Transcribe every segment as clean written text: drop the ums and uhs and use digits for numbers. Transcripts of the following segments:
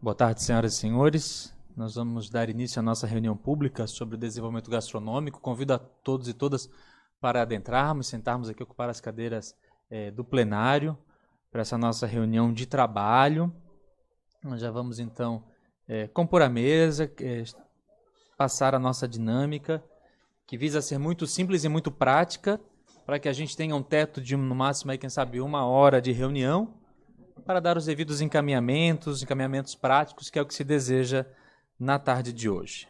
Boa tarde, senhoras e senhores. Nós vamos dar início à nossa reunião pública sobre o desenvolvimento gastronômico. Convido a todos e todas para adentrarmos, sentarmos aqui, ocupar as cadeiras do plenário para essa nossa reunião de trabalho. Nós já vamos, então, compor a mesa, passar a nossa dinâmica, que visa ser muito simples e muito prática, para que a gente tenha um teto de, no máximo, aí, quem sabe, 1 hora de reunião, para dar os devidos encaminhamentos práticos, que é o que se deseja na tarde de hoje.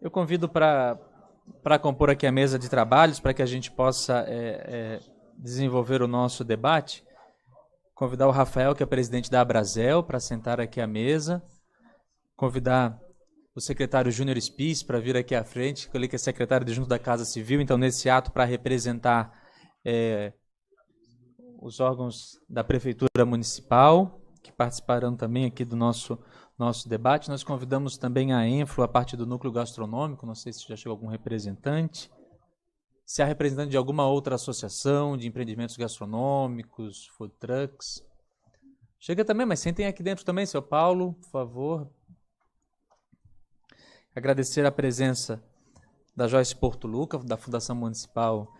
Eu convido para compor aqui a mesa de trabalhos, para que a gente possa desenvolver o nosso debate, convidar o Rafael, que é presidente da Abrazel, para sentar aqui à mesa, convidar o secretário Júnior Spies para vir aqui à frente, que ele é secretário adjunto da Casa Civil, então nesse ato para representar os órgãos da Prefeitura Municipal, que participarão também aqui do nosso debate. Nós convidamos também a Enflo, a parte do núcleo gastronômico, não sei se já chegou algum representante, se há representante de alguma outra associação de empreendimentos gastronômicos, food trucks. Chega também, mas sentem aqui dentro também, seu Paulo, por favor. Agradecer a presença da Joyce Portoluca, da Fundação Municipal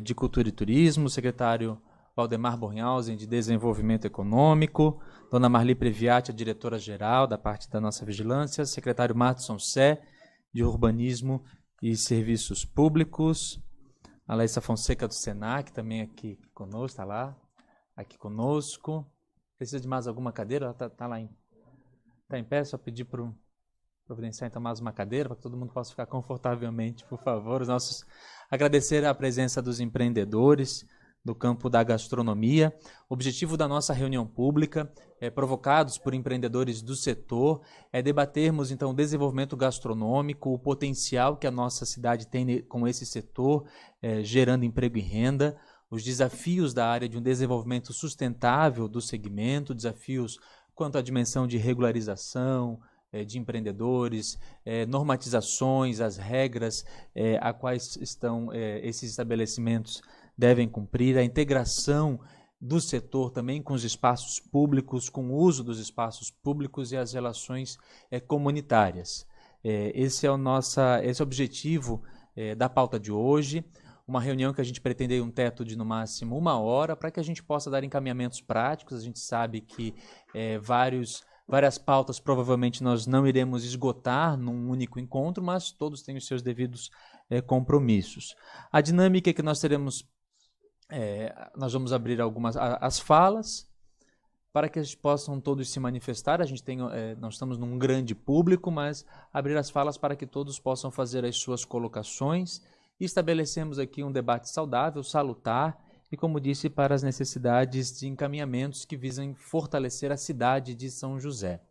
de Cultura e Turismo, o secretário Valdemar Bornhausen, de Desenvolvimento Econômico, dona Marli Previati, a diretora-geral da parte da nossa vigilância, secretário Matson Sé, de Urbanismo e Serviços Públicos, a Laísa Fonseca do Senac, também aqui conosco, está lá, aqui conosco. Precisa de mais alguma cadeira? Ela está lá, está em pé, só pedir para providenciar então mais uma cadeira, para que todo mundo possa ficar confortavelmente, por favor. Agradecer a presença dos empreendedores do campo da gastronomia. O objetivo da nossa reunião pública, provocados por empreendedores do setor, é debatermos então o desenvolvimento gastronômico, o potencial que a nossa cidade tem com esse setor, gerando emprego e renda, os desafios da área de um desenvolvimento sustentável do segmento, desafios quanto à dimensão de regularização, de empreendedores, normatizações, as regras a quais esses estabelecimentos devem cumprir, a integração do setor também com os espaços públicos, com o uso dos espaços públicos e as relações comunitárias. Esse é o objetivo da pauta de hoje, uma reunião que a gente pretende um teto de no máximo 1 hora, para que a gente possa dar encaminhamentos práticos. A gente sabe que várias pautas provavelmente nós não iremos esgotar num único encontro, mas todos têm os seus devidos compromissos. A dinâmica é que nós teremos, nós vamos abrir as falas, para que eles possam todos se manifestar. Nós estamos num grande público, mas abrir as falas para que todos possam fazer as suas colocações, e estabelecemos aqui um debate saudável, salutar, e, como disse, para as necessidades de encaminhamentos que visam fortalecer a cidade de São José.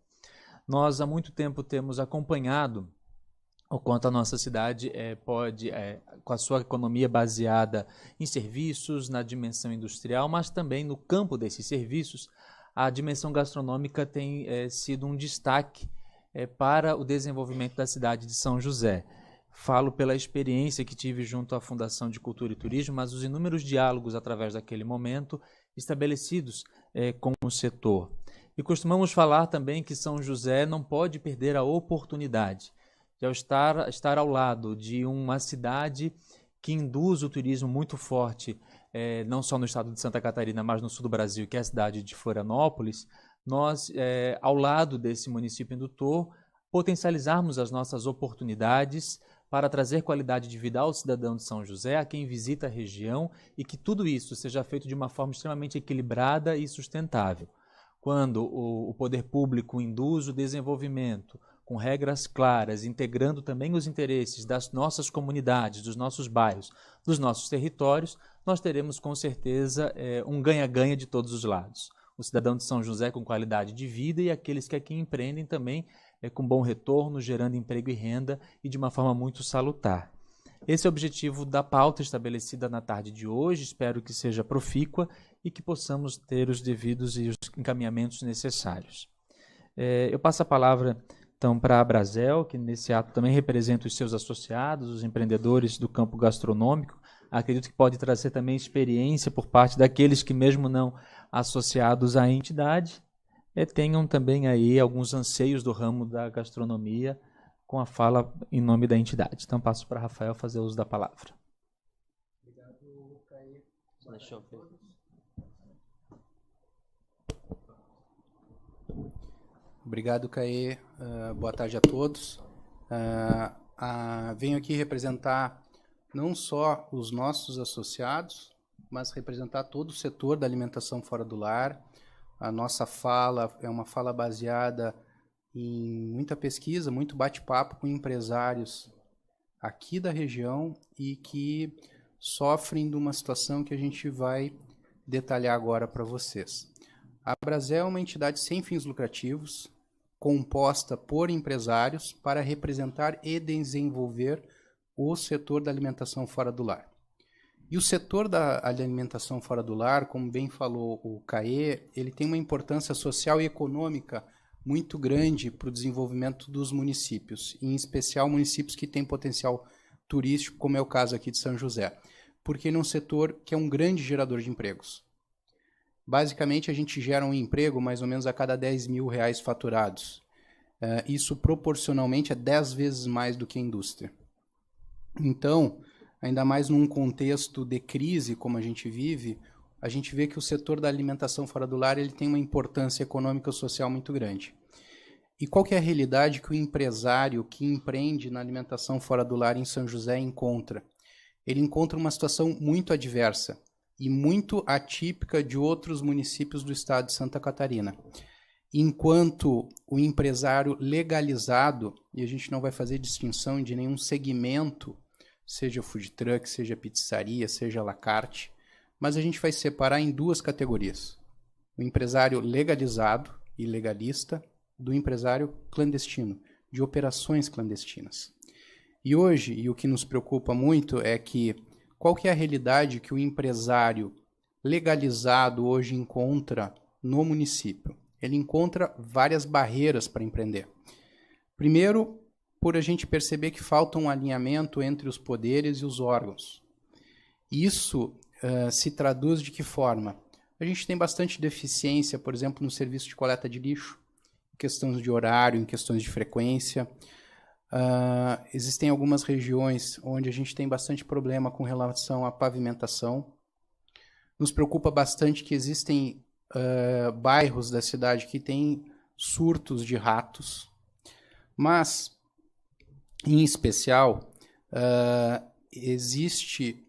Nós, há muito tempo, temos acompanhado o quanto a nossa cidade pode, com a sua economia baseada em serviços, na dimensão industrial, mas também no campo desses serviços, a dimensão gastronômica tem sido um destaque para o desenvolvimento da cidade de São José. Falo pela experiência que tive junto à Fundação de Cultura e Turismo, mas os inúmeros diálogos através daquele momento estabelecidos com o setor. E costumamos falar também que São José não pode perder a oportunidade de estar ao lado de uma cidade que induz o turismo muito forte, não só no estado de Santa Catarina, mas no sul do Brasil, que é a cidade de Florianópolis. Nós, ao lado desse município indutor, potencializarmos as nossas oportunidades para trazer qualidade de vida ao cidadão de São José, a quem visita a região, e que tudo isso seja feito de uma forma extremamente equilibrada e sustentável. Quando o poder público induz o desenvolvimento com regras claras, integrando também os interesses das nossas comunidades, dos nossos bairros, dos nossos territórios, nós teremos com certeza um ganha-ganha de todos os lados. O cidadão de São José com qualidade de vida e aqueles que aqui empreendem também com bom retorno, gerando emprego e renda e de uma forma muito salutar. Esse é o objetivo da pauta estabelecida na tarde de hoje. Espero que seja profícua e que possamos ter os devidos e os encaminhamentos necessários. Eu passo a palavra Então, para a Abrazel, que nesse ato também representa os seus associados, os empreendedores do campo gastronômico, acredito que pode trazer também experiência por parte daqueles que, mesmo não associados à entidade, tenham também aí alguns anseios do ramo da gastronomia com a fala em nome da entidade. Então, passo para Rafael fazer uso da palavra. Obrigado, Caê. Deixa eu ver. Obrigado, Caê. Boa tarde a todos. Venho aqui representar não só os nossos associados, mas representar todo o setor da alimentação fora do lar. A nossa fala é uma fala baseada em muita pesquisa, muito bate-papo com empresários aqui da região e que sofrem de uma situação que a gente vai detalhar agora para vocês. A Abrazel é uma entidade sem fins lucrativos, composta por empresários para representar e desenvolver o setor da alimentação fora do lar. E o setor da alimentação fora do lar, como bem falou o Caê, ele tem uma importância social e econômica muito grande para o desenvolvimento dos municípios, em especial municípios que têm potencial turístico, como é o caso aqui de São José, porque ele é um setor que é um grande gerador de empregos. Basicamente, a gente gera um emprego mais ou menos a cada 10 mil reais faturados. Isso proporcionalmente é 10 vezes mais do que a indústria. Então, ainda mais num contexto de crise como a gente vive, a gente vê que o setor da alimentação fora do lar ele tem uma importância econômica e social muito grande. E qual que é a realidade que o empresário que empreende na alimentação fora do lar em São José encontra? Ele encontra uma situação muito adversa e muito atípica de outros municípios do estado de Santa Catarina. Enquanto o empresário legalizado, e a gente não vai fazer distinção de nenhum segmento, seja food truck, seja pizzaria, seja à la carte, mas a gente vai separar em duas categorias. O empresário legalizado e legalista do empresário clandestino, de operações clandestinas. E hoje, e o que nos preocupa muito é que qual que é a realidade que o empresário legalizado hoje encontra no município? Ele encontra várias barreiras para empreender. Primeiro, por a gente perceber que falta um alinhamento entre os poderes e os órgãos. Isso se traduz de que forma? A gente tem bastante deficiência, por exemplo, no serviço de coleta de lixo, em questões de horário, em questões de frequência. Existem algumas regiões onde a gente tem bastante problema com relação à pavimentação. Nos preocupa bastante que existem bairros da cidade que têm surtos de ratos, mas, em especial, existem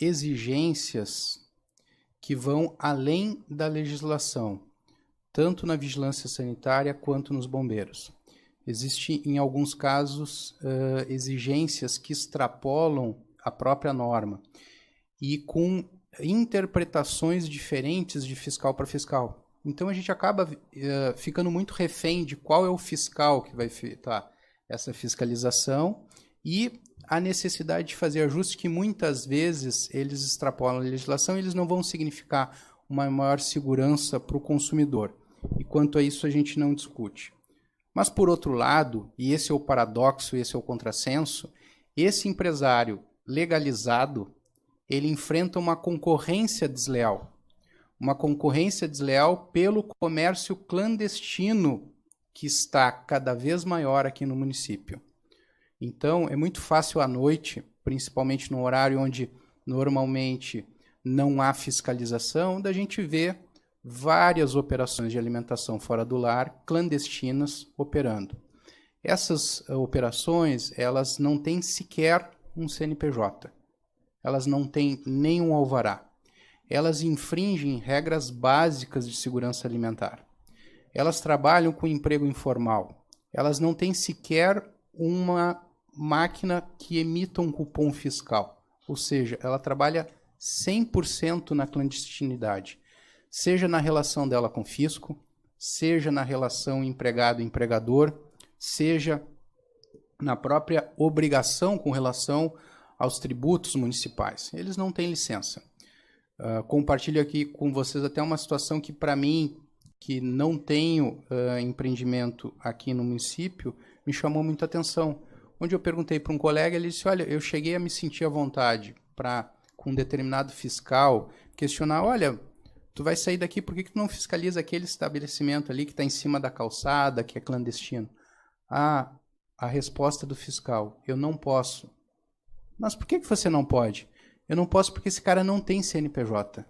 exigências que vão além da legislação, tanto na vigilância sanitária quanto nos bombeiros. Existem, em alguns casos, exigências que extrapolam a própria norma e com interpretações diferentes de fiscal para fiscal. Então, a gente acaba ficando muito refém de qual é o fiscal que vai efetuar essa fiscalização e a necessidade de fazer ajustes que muitas vezes eles extrapolam a legislação e eles não vão significar uma maior segurança para o consumidor. E quanto a isso, a gente não discute. Mas, por outro lado, e esse é o paradoxo, esse é o contrassenso, esse empresário legalizado, ele enfrenta uma concorrência desleal. Uma concorrência desleal pelo comércio clandestino que está cada vez maior aqui no município. Então, é muito fácil à noite, principalmente no horário onde normalmente não há fiscalização, da gente ver várias operações de alimentação fora do lar clandestinas operando. Essas operações, elas não têm sequer um CNPJ. Elas não têm nenhum alvará. Elas infringem regras básicas de segurança alimentar. Elas trabalham com emprego informal. Elas não têm sequer uma máquina que emita um cupom fiscal. Ou seja, ela trabalha 100% na clandestinidade. Seja na relação dela com o fisco, seja na relação empregado-empregador, seja na própria obrigação com relação aos tributos municipais. Eles não têm licença. Compartilho aqui com vocês até uma situação que, para mim, que não tenho empreendimento aqui no município, me chamou muita atenção. Onde eu perguntei para um colega, ele disse, olha, eu cheguei a me sentir à vontade para, com um determinado fiscal, questionar, olha, tu vai sair daqui, por que tu não fiscaliza aquele estabelecimento ali que está em cima da calçada, que é clandestino? A resposta do fiscal, eu não posso. Mas por que você não pode? Eu não posso porque esse cara não tem CNPJ.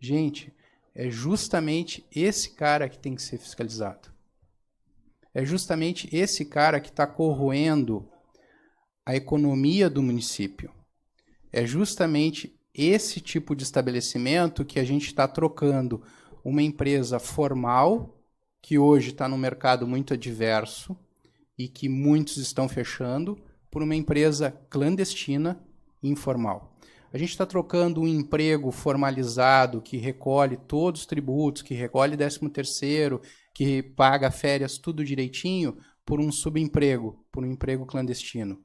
Gente, é justamente esse cara que tem que ser fiscalizado. É justamente esse cara que está corroendo a economia do município. É justamente esse tipo de estabelecimento que a gente está trocando uma empresa formal, que hoje está num mercado muito adverso e que muitos estão fechando, por uma empresa clandestina e informal. A gente está trocando um emprego formalizado que recolhe todos os tributos, que recolhe 13º, que paga férias, tudo direitinho, por um subemprego, por um emprego clandestino.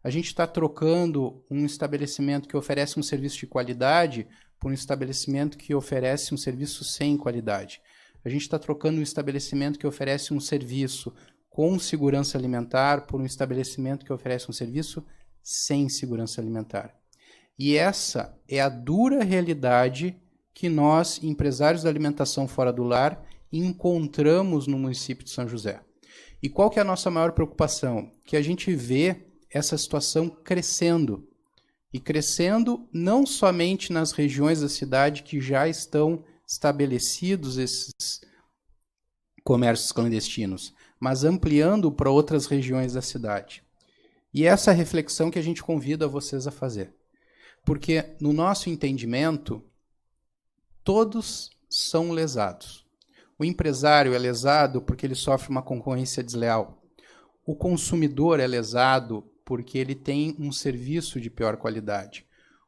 A gente está trocando um estabelecimento que oferece um serviço de qualidade por um estabelecimento que oferece um serviço sem qualidade. A gente está trocando um estabelecimento que oferece um serviço com segurança alimentar por um estabelecimento que oferece um serviço sem segurança alimentar. E essa é a dura realidade que nós, empresários da alimentação fora do lar, encontramos no município de São José. E qual que é a nossa maior preocupação? Que a gente vê essa situação crescendo. E crescendo não somente nas regiões da cidade que já estão estabelecidos esses comércios clandestinos, mas ampliando para outras regiões da cidade. E essa reflexão que a gente convida vocês a fazer. Porque, no nosso entendimento, todos são lesados. O empresário é lesado porque ele sofre uma concorrência desleal. O consumidor é lesado porque ele tem um serviço de pior qualidade.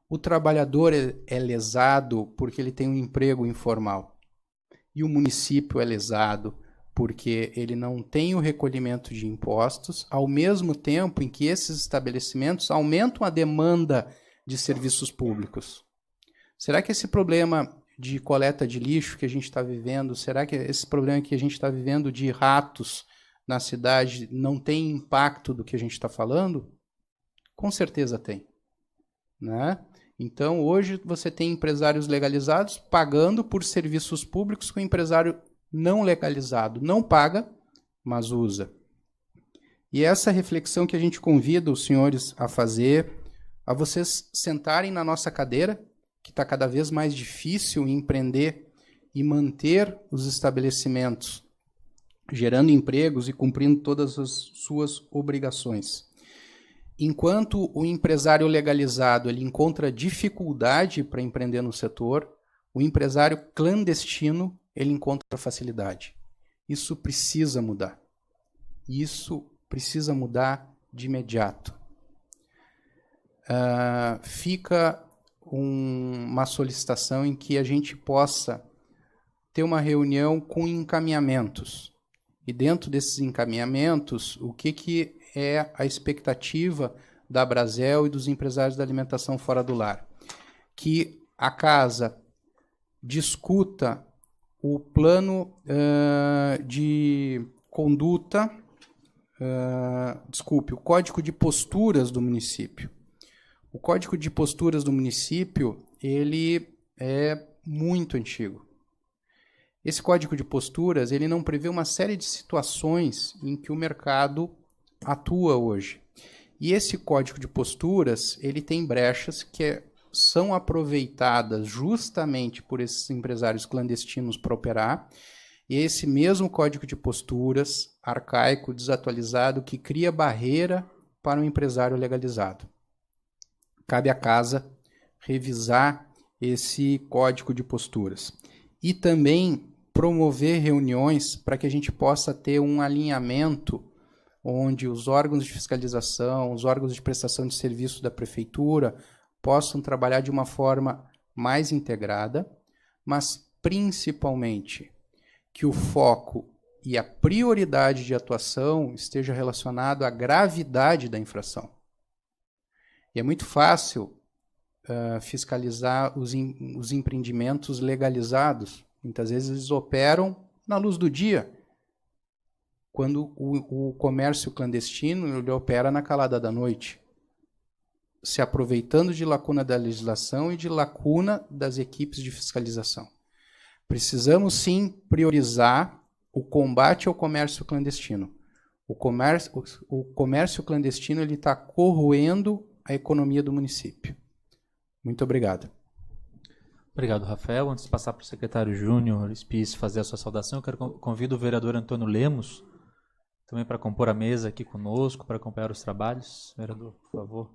O trabalhador é lesado porque ele tem um emprego informal. E o município é lesado porque ele não tem o recolhimento de impostos, ao mesmo tempo em que esses estabelecimentos aumentam a demanda de serviços públicos. Será que esse problema de coleta de lixo que a gente está vivendo, será que esse problema que a gente está vivendo de ratos na cidade não tem impacto do que a gente está falando? Com certeza tem. Né? Então, hoje você tem empresários legalizados pagando por serviços públicos que o empresário não legalizado não paga, mas usa. E essa reflexão que a gente convida os senhores a fazer, a vocês sentarem na nossa cadeira, que está cada vez mais difícil empreender e manter os estabelecimentos, gerando empregos e cumprindo todas as suas obrigações. Enquanto o empresário legalizado ele encontra dificuldade para empreender no setor, o empresário clandestino ele encontra facilidade. Isso precisa mudar. Isso precisa mudar de imediato. Fica uma solicitação em que a gente possa ter uma reunião com encaminhamentos. E dentro desses encaminhamentos, o que é a expectativa da Brasel e dos empresários da alimentação fora do lar? Que a casa discuta o plano de conduta, o Código de Posturas do município. O Código de Posturas do município, ele é muito antigo. Esse Código de Posturas, ele não prevê uma série de situações em que o mercado atua hoje. E esse Código de Posturas, ele tem brechas que são aproveitadas justamente por esses empresários clandestinos para operar. E esse mesmo Código de Posturas, arcaico, desatualizado, que cria barreira para um empresário legalizado. Cabe à casa revisar esse Código de Posturas. E também promover reuniões para que a gente possa ter um alinhamento onde os órgãos de fiscalização, os órgãos de prestação de serviço da prefeitura possam trabalhar de uma forma mais integrada, mas principalmente que o foco e a prioridade de atuação esteja relacionado à gravidade da infração. E é muito fácil fiscalizar os empreendimentos legalizados, Muitas vezes eles operam na luz do dia, quando o comércio clandestino ele opera na calada da noite, se aproveitando de lacuna da legislação e de lacuna das equipes de fiscalização. Precisamos, sim, priorizar o combate ao comércio clandestino. O comércio clandestino está corroendo a economia do município. Muito obrigado. Obrigado, Rafael. Antes de passar para o secretário Júnior Spies fazer a sua saudação, eu convido o vereador Antônio Lemos também para compor a mesa aqui conosco, para acompanhar os trabalhos. Vereador, por favor.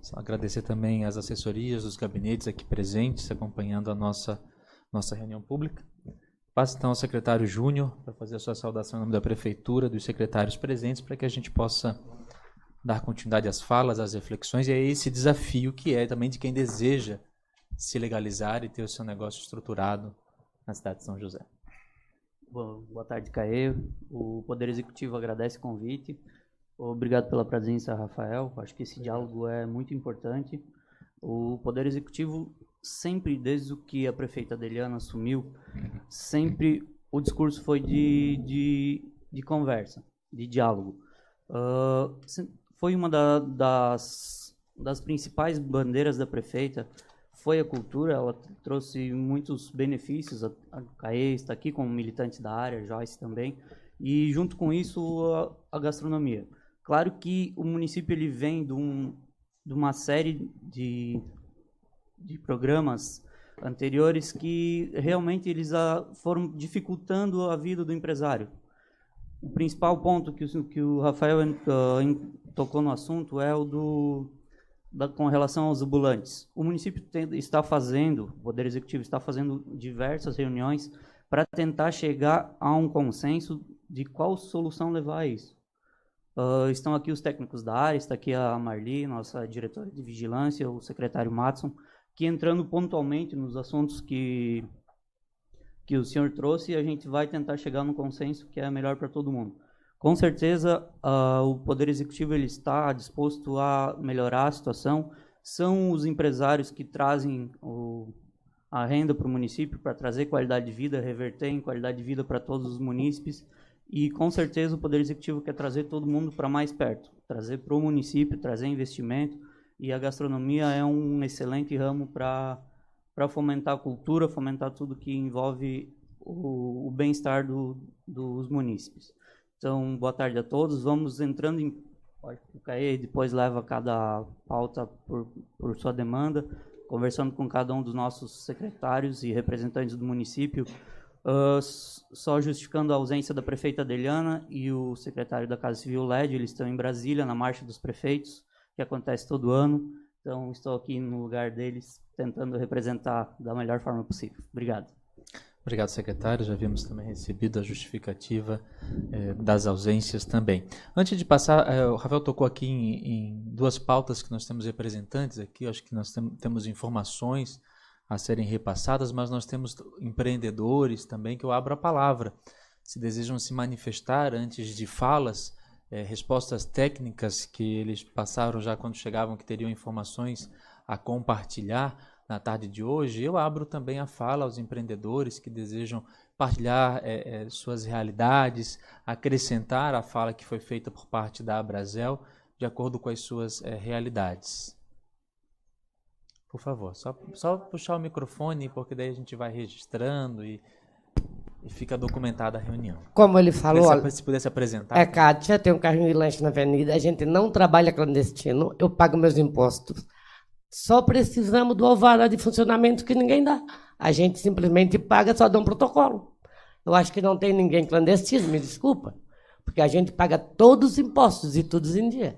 Só agradecer também as assessorias, os gabinetes aqui presentes, acompanhando a nossa reunião pública. Passo então ao secretário Júnior para fazer a sua saudação em nome da Prefeitura, dos secretários presentes, para que a gente possa dar continuidade às falas, às reflexões, e a esse desafio que é também de quem deseja se legalizar e ter o seu negócio estruturado na cidade de São José. Boa tarde, Caê. O Poder Executivo agradece o convite. Obrigado pela presença, Rafael. Acho que esse diálogo é muito importante. O Poder Executivo sempre, desde o que a prefeita Adeliana assumiu, sempre o discurso foi de conversa, de diálogo. Foi uma das principais bandeiras da prefeita, foi a cultura. Ela trouxe muitos benefícios. A Caê está aqui como militante da área, a Joyce também, e junto com isso a gastronomia. Claro que o município ele vem de uma série de programas anteriores que realmente eles foram dificultando a vida do empresário. O principal ponto que o Rafael tocou no assunto é o com relação aos ambulantes. O município o Poder Executivo está fazendo diversas reuniões para tentar chegar a um consenso de qual solução levar a isso. Estão aqui os técnicos da área, está aqui a Marli, nossa diretora de vigilância, o secretário Matson, que entrando pontualmente nos assuntos que o senhor trouxe, a gente vai tentar chegar no consenso que é melhor para todo mundo. Com certeza, o Poder Executivo ele está disposto a melhorar a situação. São os empresários que trazem a renda para o município, para trazer qualidade de vida, reverter em qualidade de vida para todos os munícipes. E, com certeza, o Poder Executivo quer trazer todo mundo para mais perto, trazer para o município, trazer investimento. E a gastronomia é um excelente ramo para fomentar a cultura, fomentar tudo que envolve o bem-estar dos munícipes. Então, boa tarde a todos. Vamos entrando em... O Caê depois leva cada pauta por sua demanda, conversando com cada um dos nossos secretários e representantes do município. Só justificando a ausência da prefeita Adeliana e o secretário da Casa Civil LED, eles estão em Brasília, na Marcha dos Prefeitos, que acontece todo ano. Então, estou aqui no lugar deles, tentando representar da melhor forma possível. Obrigado. Obrigado, secretário. Já havíamos também recebido a justificativa das ausências também. Antes de passar, o Rafael tocou aqui em duas pautas que nós temos representantes aqui. Acho que nós temos informações a serem repassadas, mas nós temos empreendedores também que eu abro a palavra. Se desejam se manifestar antes de falas, respostas técnicas que eles passaram já quando chegavam, que teriam informações a compartilhar na tarde de hoje, eu abro também a fala aos empreendedores que desejam partilhar suas realidades, acrescentar a fala que foi feita por parte da Abrazel, de acordo com as suas realidades. Por favor, só puxar o microfone, porque daí a gente vai registrando e fica documentada a reunião. Como ele falou... Se pudesse apresentar. Kátia, tem um carrinho de lanche na avenida, a gente não trabalha clandestino, eu pago meus impostos. Só precisamos do alvará de funcionamento que ninguém dá. A gente simplesmente paga, só dá um protocolo. Eu acho que não tem ninguém clandestino, me desculpa, porque a gente paga todos os impostos e tudo em dia.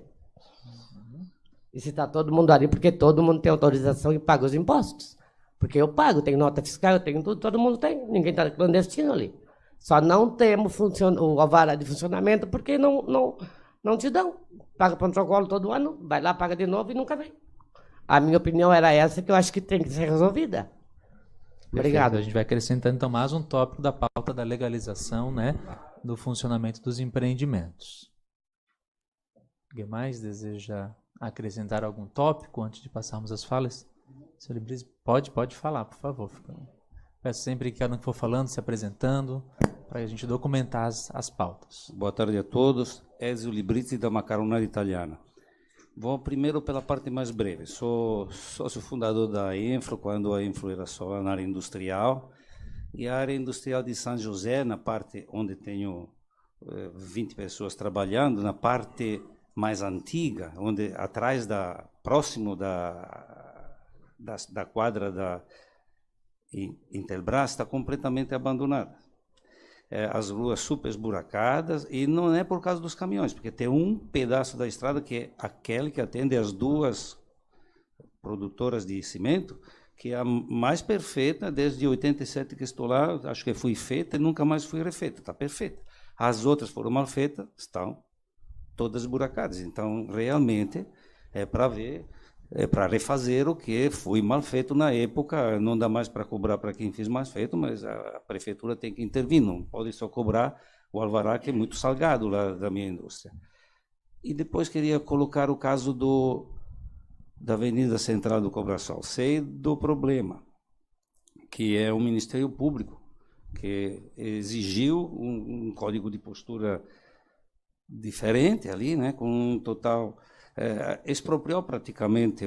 E se está todo mundo ali, porque todo mundo tem autorização e paga os impostos. Porque eu pago, tenho nota fiscal, eu tenho tudo, todo mundo tem. Ninguém está clandestino ali. Só não temos o alvará de funcionamento porque não te dão. Paga protocolo todo ano, vai lá, paga de novo e nunca vem. A minha opinião era essa, que eu acho que tem que ser resolvida. Obrigado. A gente vai acrescentando então mais um tópico da pauta da legalização, né, do funcionamento dos empreendimentos. Alguém mais deseja acrescentar algum tópico antes de passarmos às falas? Senhor Ibris, pode falar, por favor. Peço sempre que cada um que for falando, se apresentando, para a gente documentar as pautas. Boa tarde a todos. Ezio Librizi, da Macaronada Italiana. Vou primeiro pela parte mais breve. Sou sócio fundador da Infro, quando a Infro era só na área industrial. E a área industrial de São José, na parte onde tenho 20 pessoas trabalhando, na parte mais antiga, onde atrás próximo da quadra da Intelbras, está completamente abandonada. As ruas super esburacadas, e não é por causa dos caminhões, porque tem um pedaço da estrada que é aquele que atende as duas produtoras de cimento, que é a mais perfeita, desde 87 que estou lá, acho que foi feita e nunca mais foi refeita, está perfeita. As outras foram mal feitas, estão todas esburacadas. Então, realmente, é para ver, é para refazer o que foi mal feito na época. Não dá mais para cobrar para quem fez mal feito, mas a prefeitura tem que intervir, não pode só cobrar o alvará, que é muito salgado lá da minha indústria. E depois queria colocar o caso da Avenida Central do Cobrasol. Sei do problema, que é o Ministério Público, que exigiu um código de postura diferente ali, né, com um total... expropriou praticamente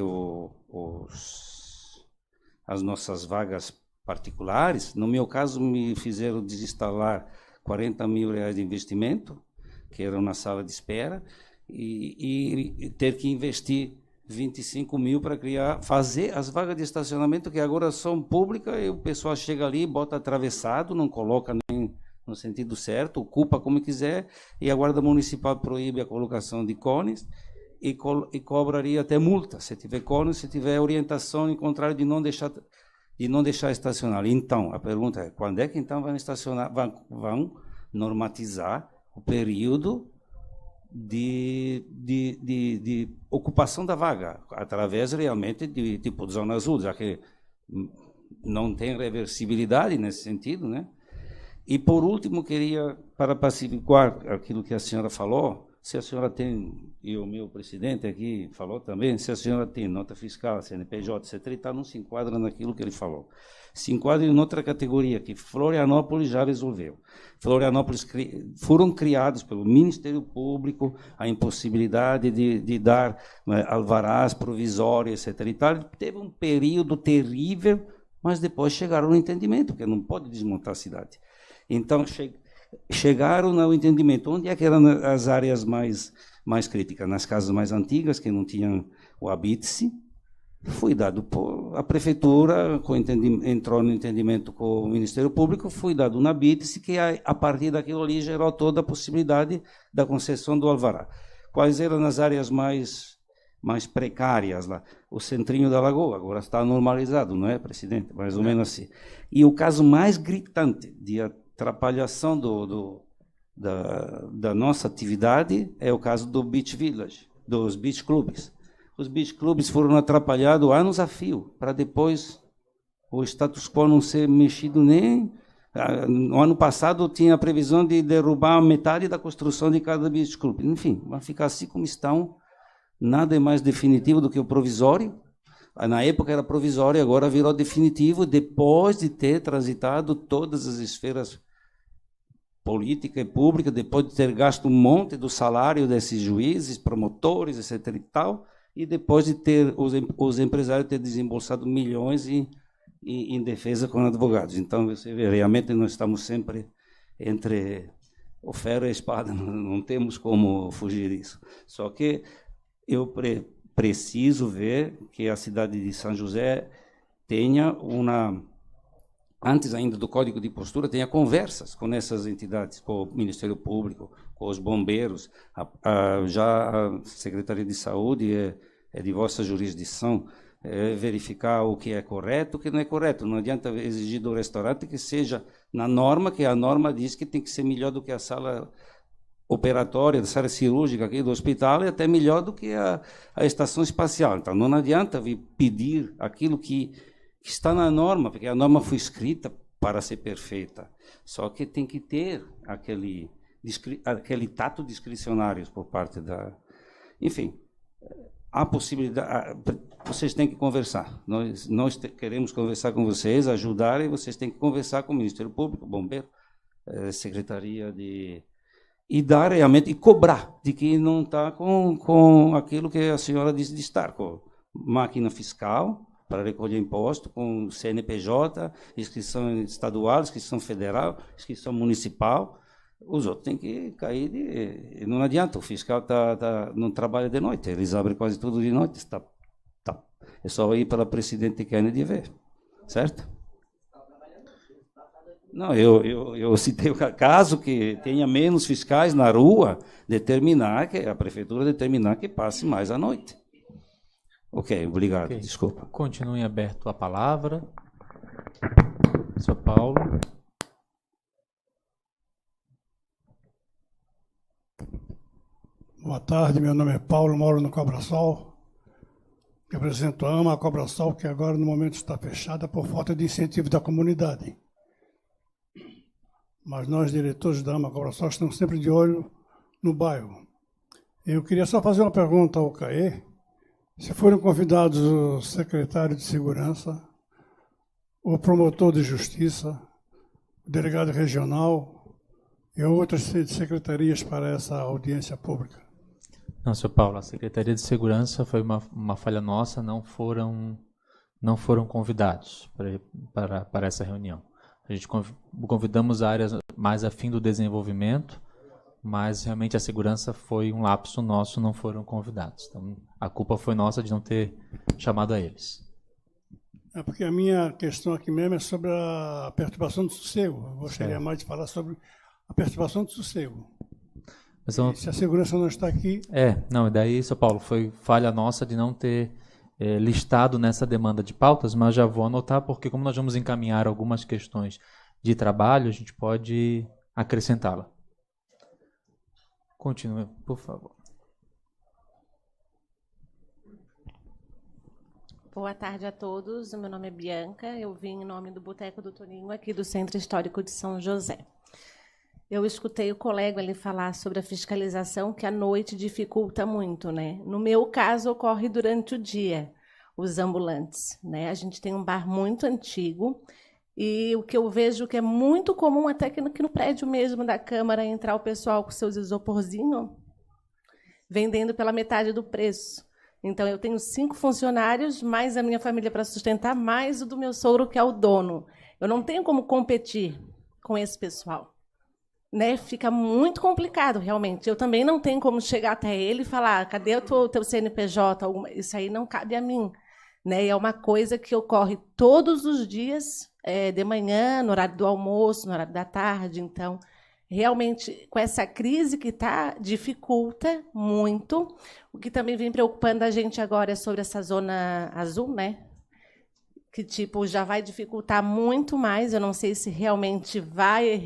as nossas vagas particulares. No meu caso, me fizeram desinstalar 40 mil reais de investimento, que eram na sala de espera, e ter que investir 25 mil para fazer as vagas de estacionamento, que agora são públicas, e o pessoal chega ali, bota atravessado, não coloca nem no sentido certo, ocupa como quiser, e a Guarda Municipal proíbe a colocação de cones, e cobraria até multa, se tiver cones, se tiver orientação em contrário de não deixar estacionar. Então, a pergunta é, quando é que então vão normatizar o período de ocupação da vaga, através realmente de tipo de zona azul, já que não tem reversibilidade nesse sentido, né? E por último, queria, para pacificar aquilo que a senhora falou, se a senhora tem, e o meu presidente aqui falou também, se a senhora tem nota fiscal, CNPJ, etc., e tal, não se enquadra naquilo que ele falou. Se enquadra em outra categoria, que Florianópolis já resolveu. Florianópolis foram criados pelo Ministério Público a impossibilidade de dar alvarás provisórios, etc. E tal. Teve um período terrível, mas depois chegaram no entendimento, que não pode desmontar a cidade. Então, chegaram no entendimento. Onde é que eram as áreas mais críticas? Nas casas mais antigas, que não tinham o habite-se. Foi dado por a prefeitura, entrou no entendimento com o Ministério Público, foi dado um habite-se, que a partir daquilo ali gerou toda a possibilidade da concessão do alvará. Quais eram as áreas mais precárias lá? O centrinho da Lagoa, agora está normalizado, não é, presidente? Mais ou menos assim. E o caso mais gritante de atrapalhação da nossa atividade é o caso do Beach Village, dos beach clubes. Os beach clubes foram atrapalhados anos a fio, para depois o status quo não ser mexido nem... No ano passado tinha a previsão de derrubar metade da construção de cada beach club. Enfim, vai ficar assim como estão, nada é mais definitivo do que o provisório. Na época era provisório, agora virou definitivo, depois de ter transitado todas as esferas política e pública, depois de ter gasto um monte do salário desses juízes, promotores, etc. e tal, e depois de ter os empresários ter desembolsado milhões em defesa com advogados. Então, você vê, realmente nós estamos sempre entre o ferro e a espada, não temos como fugir disso. Só que eu preciso ver que a cidade de São José tenha antes ainda do Código de Postura, tenha conversas com essas entidades, com o Ministério Público, com os bombeiros, já a Secretaria de Saúde é de vossa jurisdição, verificar o que é correto e o que não é correto. Não adianta exigir do restaurante que seja na norma, que a norma diz que tem que ser melhor do que a sala operatória, a sala cirúrgica aqui do hospital, e até melhor do que a estação espacial. Então, não adianta vir pedir aquilo que está na norma, porque a norma foi escrita para ser perfeita. Só que tem que ter aquele tato discricionário por parte da... Enfim, há possibilidade, vocês têm que conversar. Nós queremos conversar com vocês, ajudar, e vocês têm que conversar com o Ministério Público, Bombeiro, Secretaria de... E dar realmente, e cobrar de quem não está com aquilo que a senhora disse de estar, com máquina fiscal para recolher imposto, com CNPJ, inscrição estadual, inscrição federal, inscrição municipal. Os outros têm que cair de... Não adianta, o fiscal não trabalha de noite, eles abrem quase tudo de noite. É só ir para a Presidente Kennedy ver, certo? Não, eu citei o caso que tenha menos fiscais na rua, a prefeitura determinar que passe mais à noite. Ok, obrigado, okay. Desculpa. Continue aberto a palavra. São Paulo. Boa tarde, meu nome é Paulo, moro no Cobrasol. Represento a AMA Cobrasol, que agora no momento está fechada por falta de incentivo da comunidade. Mas nós, diretores da AMA Cobrasol, estamos sempre de olho no bairro. Eu queria só fazer uma pergunta ao CAE. Se foram convidados o secretário de Segurança, o promotor de Justiça, o delegado regional e outras secretarias para essa audiência pública? Não, senhor Paulo, a Secretaria de Segurança foi uma falha nossa, não foram convidados para essa reunião. A gente convidamos áreas mais afim do desenvolvimento, mas realmente a segurança foi um lapso nosso, não foram convidados. Então, a culpa foi nossa de não ter chamado a eles. É porque a minha questão aqui mesmo é sobre a perturbação do sossego. Eu gostaria mais de falar sobre a perturbação do sossego. Então, se a segurança não está aqui... Não, e daí, senhor Paulo, foi falha nossa de não ter listado nessa demanda de pautas, mas já vou anotar, porque como nós vamos encaminhar algumas questões de trabalho, a gente pode acrescentá-la. Continue, por favor. Boa tarde a todos, meu nome é Bianca, eu vim em nome do Boteco do Toninho, aqui do Centro Histórico de São José. Eu escutei o colega ali falar sobre a fiscalização, que à noite dificulta muito, né? No meu caso, ocorre durante o dia, os ambulantes, né? A gente tem um bar muito antigo e o que eu vejo que é muito comum, até que no prédio mesmo da Câmara, entrar o pessoal com seus isoporzinhos, vendendo pela metade do preço. Então, eu tenho 5 funcionários, mais a minha família para sustentar, mais o do meu sogro, que é o dono. Eu não tenho como competir com esse pessoal. Né, fica muito complicado, realmente. Eu também não tenho como chegar até ele e falar, cadê o teu CNPJ? Isso aí não cabe a mim. Né? E é uma coisa que ocorre todos os dias, de manhã, no horário do almoço, no horário da tarde. Então, realmente, com essa crise que está, dificulta muito. O que também vem preocupando a gente agora é sobre essa zona azul, né? Que já vai dificultar muito mais. Eu não sei se vai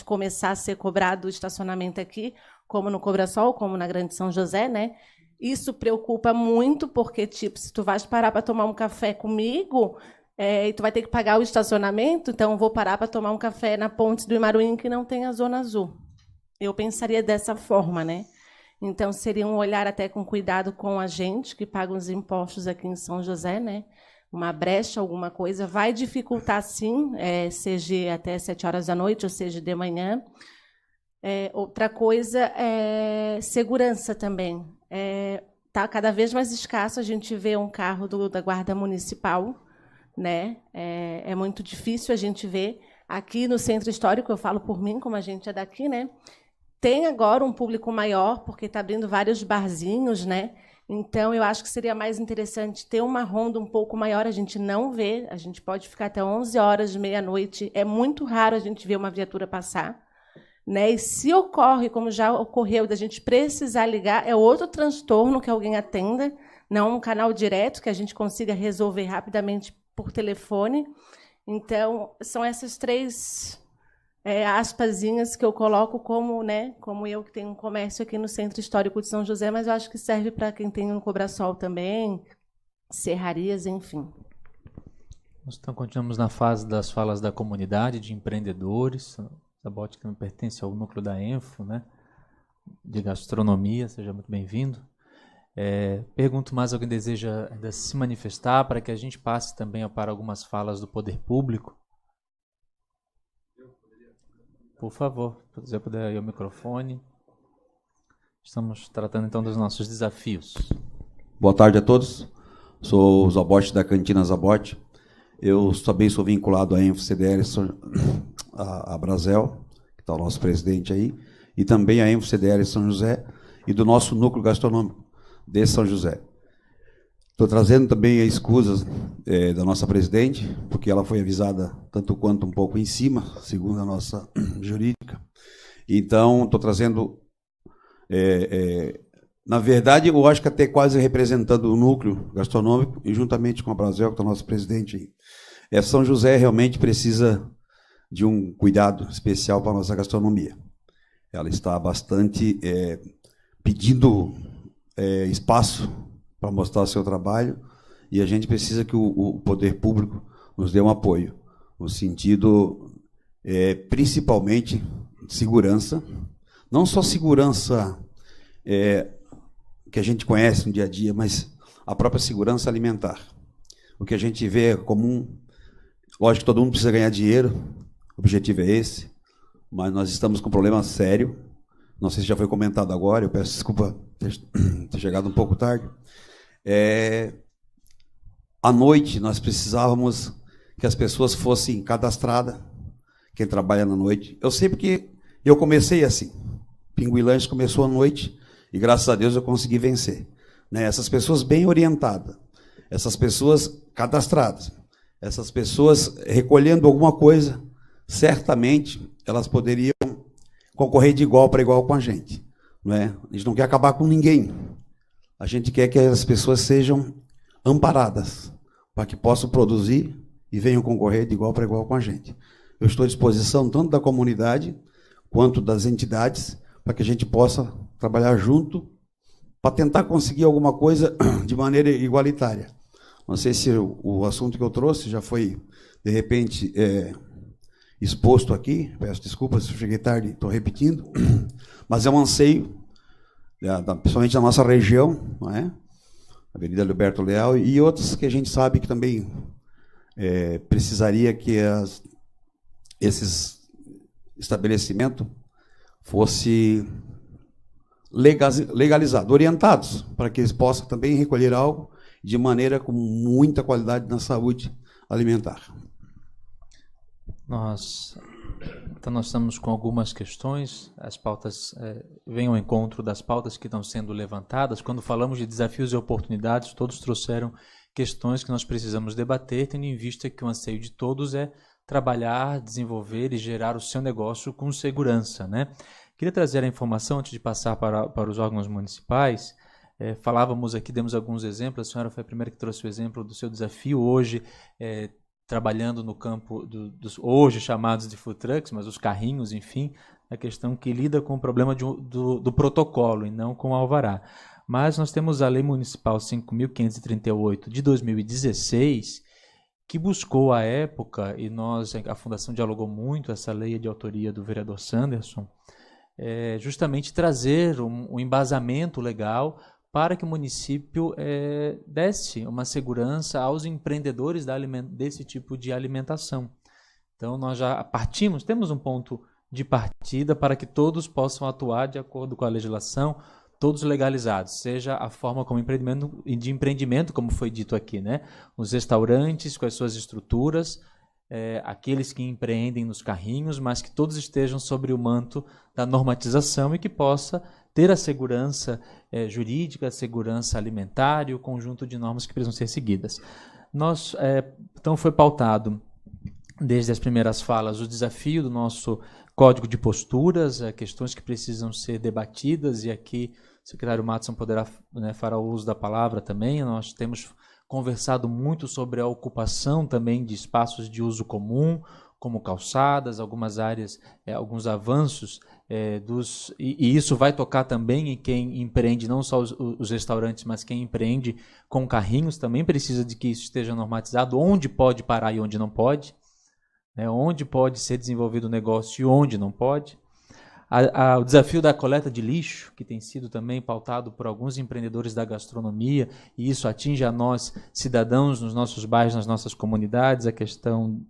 começar a ser cobrado o estacionamento aqui, como no Cobrasol, como na Grande São José, né? Isso preocupa muito, porque se tu vais parar para tomar um café comigo, e tu vai ter que pagar o estacionamento, então eu vou parar para tomar um café na Ponte do Imaruim, que não tem a zona azul. Eu pensaria dessa forma, né? Então seria um olhar até com cuidado com a gente que paga os impostos aqui em São José, né? Uma brecha, alguma coisa, vai dificultar, sim, seja até 7 horas da noite, ou seja, de manhã. Outra coisa é segurança também. Está cada vez mais escasso a gente vê um carro da Guarda Municipal, né? É muito difícil a gente ver. Aqui no Centro Histórico, eu falo por mim, como a gente é daqui, né? Tem agora um público maior, porque está abrindo vários barzinhos, né? Então, eu acho que seria mais interessante ter uma ronda um pouco maior, a gente não vê, a gente pode ficar até 11 horas, meia-noite, é muito raro a gente ver uma viatura passar. Né? E se ocorre, como já ocorreu, da gente precisar ligar, é outro transtorno que alguém atenda, não um canal direto, que a gente consiga resolver rapidamente por telefone. Então, são essas 3 aspasinhas que eu coloco como, né, como eu que tenho um comércio aqui no Centro Histórico de São José, mas eu acho que serve para quem tem um Cobrasol também, serrarias, enfim. Então, continuamos na fase das falas da comunidade, de empreendedores. Sabote, que não pertence ao núcleo da Enfo, né, de gastronomia, seja muito bem-vindo. Pergunto mais, alguém deseja ainda se manifestar para que a gente passe também para algumas falas do poder público? Por favor, se você puder aí o microfone. Estamos tratando então dos nossos desafios. Boa tarde a todos. Sou o Zabote da Cantina Zabote. Eu também sou vinculado à EnfoCDL, a Brasel, que está o nosso presidente aí, e também à EnfoCDL São José e do nosso núcleo gastronômico de São José. Estou trazendo também as escusas da nossa presidente, porque ela foi avisada tanto quanto um pouco em cima, segundo a nossa jurídica. Então, estou trazendo... na verdade, eu acho que até quase representando o núcleo gastronômico, e juntamente com a Brasel, que está o nosso presidente aí. São José realmente precisa de um cuidado especial para a nossa gastronomia. Ela está bastante pedindo espaço para mostrar o seu trabalho, e a gente precisa que o poder público nos dê um apoio, no sentido, principalmente, de segurança, não só segurança que a gente conhece no dia a dia, mas a própria segurança alimentar. O que a gente vê é comum, lógico que todo mundo precisa ganhar dinheiro, o objetivo é esse, mas nós estamos com um problema sério, não sei se já foi comentado agora, eu peço desculpa ter chegado um pouco tarde. À noite, nós precisávamos que as pessoas fossem cadastradas, quem trabalha na noite. Eu sei porque eu comecei assim. Pinguim Lanche começou à noite e, graças a Deus, eu consegui vencer. Né? Essas pessoas bem orientadas, essas pessoas cadastradas, essas pessoas recolhendo alguma coisa, certamente elas poderiam concorrer de igual para igual com a gente. Não é? A gente não quer acabar com ninguém. A gente quer que as pessoas sejam amparadas, para que possam produzir e venham concorrer de igual para igual com a gente. Eu estou à disposição tanto da comunidade quanto das entidades, para que a gente possa trabalhar junto, para tentar conseguir alguma coisa de maneira igualitária. Não sei se o assunto que eu trouxe já foi, de repente, exposto aqui, peço desculpas se eu cheguei tarde, estou repetindo, mas é um anseio, principalmente da nossa região, não é? Avenida Gilberto Leal, e outras que a gente sabe que também precisaria que esses estabelecimentos fossem legalizados, orientados, para que eles possam também recolher algo de maneira com muita qualidade na saúde alimentar. Então nós estamos com algumas questões, as pautas vêm ao encontro das pautas que estão sendo levantadas. Quando falamos de desafios e oportunidades, todos trouxeram questões que nós precisamos debater, tendo em vista que o anseio de todos é trabalhar, desenvolver e gerar o seu negócio com segurança, né? Queria trazer a informação, antes de passar para os órgãos municipais. Falávamos aqui, demos alguns exemplos, a senhora foi a primeira que trouxe o exemplo do seu desafio hoje, trabalhando no campo dos hoje chamados de food trucks, mas os carrinhos, enfim, a questão que lida com o problema do protocolo e não com o alvará. Mas nós temos a Lei Municipal 5.538 de 2016, que buscou à época, e a Fundação dialogou muito, essa lei de autoria do vereador Sanderson, justamente trazer um embasamento legal para que o município desse uma segurança aos empreendedores desse tipo de alimentação. Então, nós já temos um ponto de partida para que todos possam atuar de acordo com a legislação, todos legalizados, seja a forma como de empreendimento, como foi dito aqui, né? Os restaurantes com as suas estruturas, aqueles que empreendem nos carrinhos, mas que todos estejam sobre o manto da normatização e que possa ter a segurança jurídica, a segurança alimentar e o conjunto de normas que precisam ser seguidas. Então foi pautado, desde as primeiras falas, o desafio do nosso código de posturas, questões que precisam ser debatidas, e aqui o secretário Matson poderá fará uso da palavra também. Nós temos conversado muito sobre a ocupação também de espaços de uso comum, como calçadas, algumas áreas, alguns avanços, e isso vai tocar também em quem empreende, não só os restaurantes, mas quem empreende com carrinhos também precisa de que isso esteja normatizado, onde pode parar e onde não pode, onde pode ser desenvolvido o negócio e onde não pode. O desafio da coleta de lixo, que tem sido também pautado por alguns empreendedores da gastronomia, e isso atinge a nós, cidadãos, nos nossos bairros, nas nossas comunidades. A questão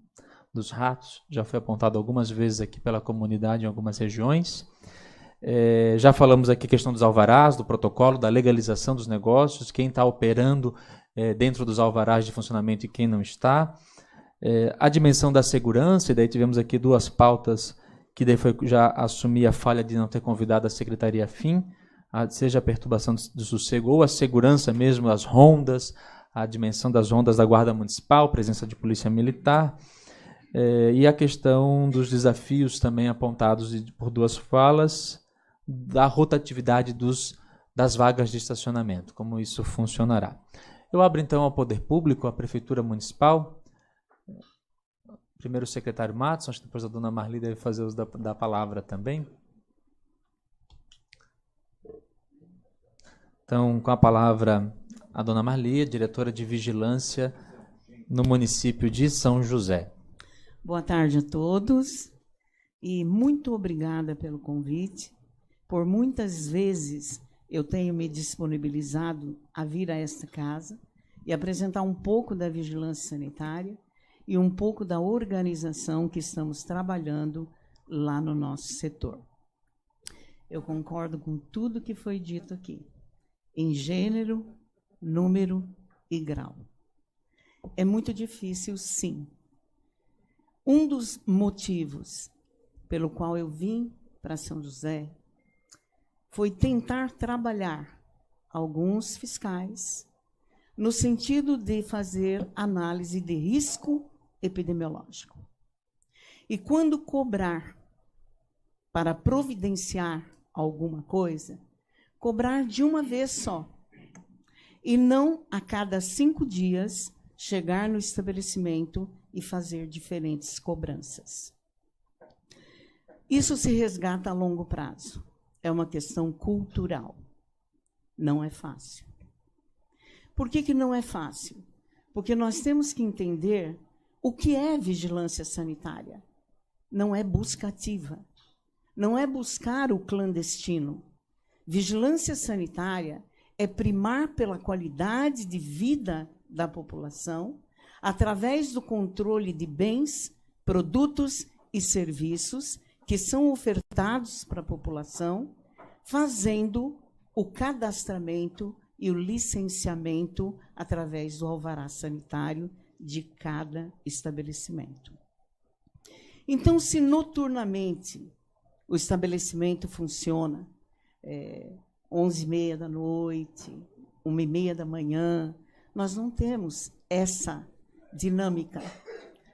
dos ratos já foi apontado algumas vezes aqui pela comunidade em algumas regiões. Já falamos aqui a questão dos alvarás, do protocolo, da legalização dos negócios, quem está operando dentro dos alvarás de funcionamento e quem não está. A dimensão da segurança, e daí tivemos aqui duas pautas que daí foi já assumir a falha de não ter convidado a Secretaria FIM, seja a perturbação do sossego ou a segurança mesmo, as rondas, a dimensão das rondas da Guarda Municipal, presença de polícia militar, e a questão dos desafios também apontados por duas falas, da rotatividade das vagas de estacionamento, como isso funcionará. Eu abro então ao Poder Público, à Prefeitura Municipal. Primeiro o secretário Matos, acho que depois a dona Marli deve fazer uso da palavra também. Então, com a palavra a dona Marli, diretora de Vigilância no município de São José. Boa tarde a todos e muito obrigada pelo convite. Por muitas vezes eu tenho me disponibilizado a vir a esta casa e apresentar um pouco da vigilância sanitária e um pouco da organização que estamos trabalhando lá no nosso setor. Eu concordo com tudo que foi dito aqui, em gênero, número e grau. É muito difícil, sim. Um dos motivos pelo qual eu vim para São José foi tentar trabalhar alguns fiscais no sentido de fazer análise de risco epidemiológico. E quando cobrar para providenciar alguma coisa, cobrar de uma vez só, e não a cada 5 dias chegar no estabelecimento e fazer diferentes cobranças. Isso se resgata a longo prazo. É uma questão cultural. Não é fácil. Por que não é fácil? Porque nós temos que entender o que é vigilância sanitária. Não é busca ativa. Não é buscar o clandestino. Vigilância sanitária é primar pela qualidade de vida da população através do controle de bens, produtos e serviços que são ofertados para a população, fazendo o cadastramento e o licenciamento através do alvará sanitário de cada estabelecimento. Então, se noturnamente o estabelecimento funciona 11h30 da noite, 1h30 da manhã, nós não temos essa dinâmica,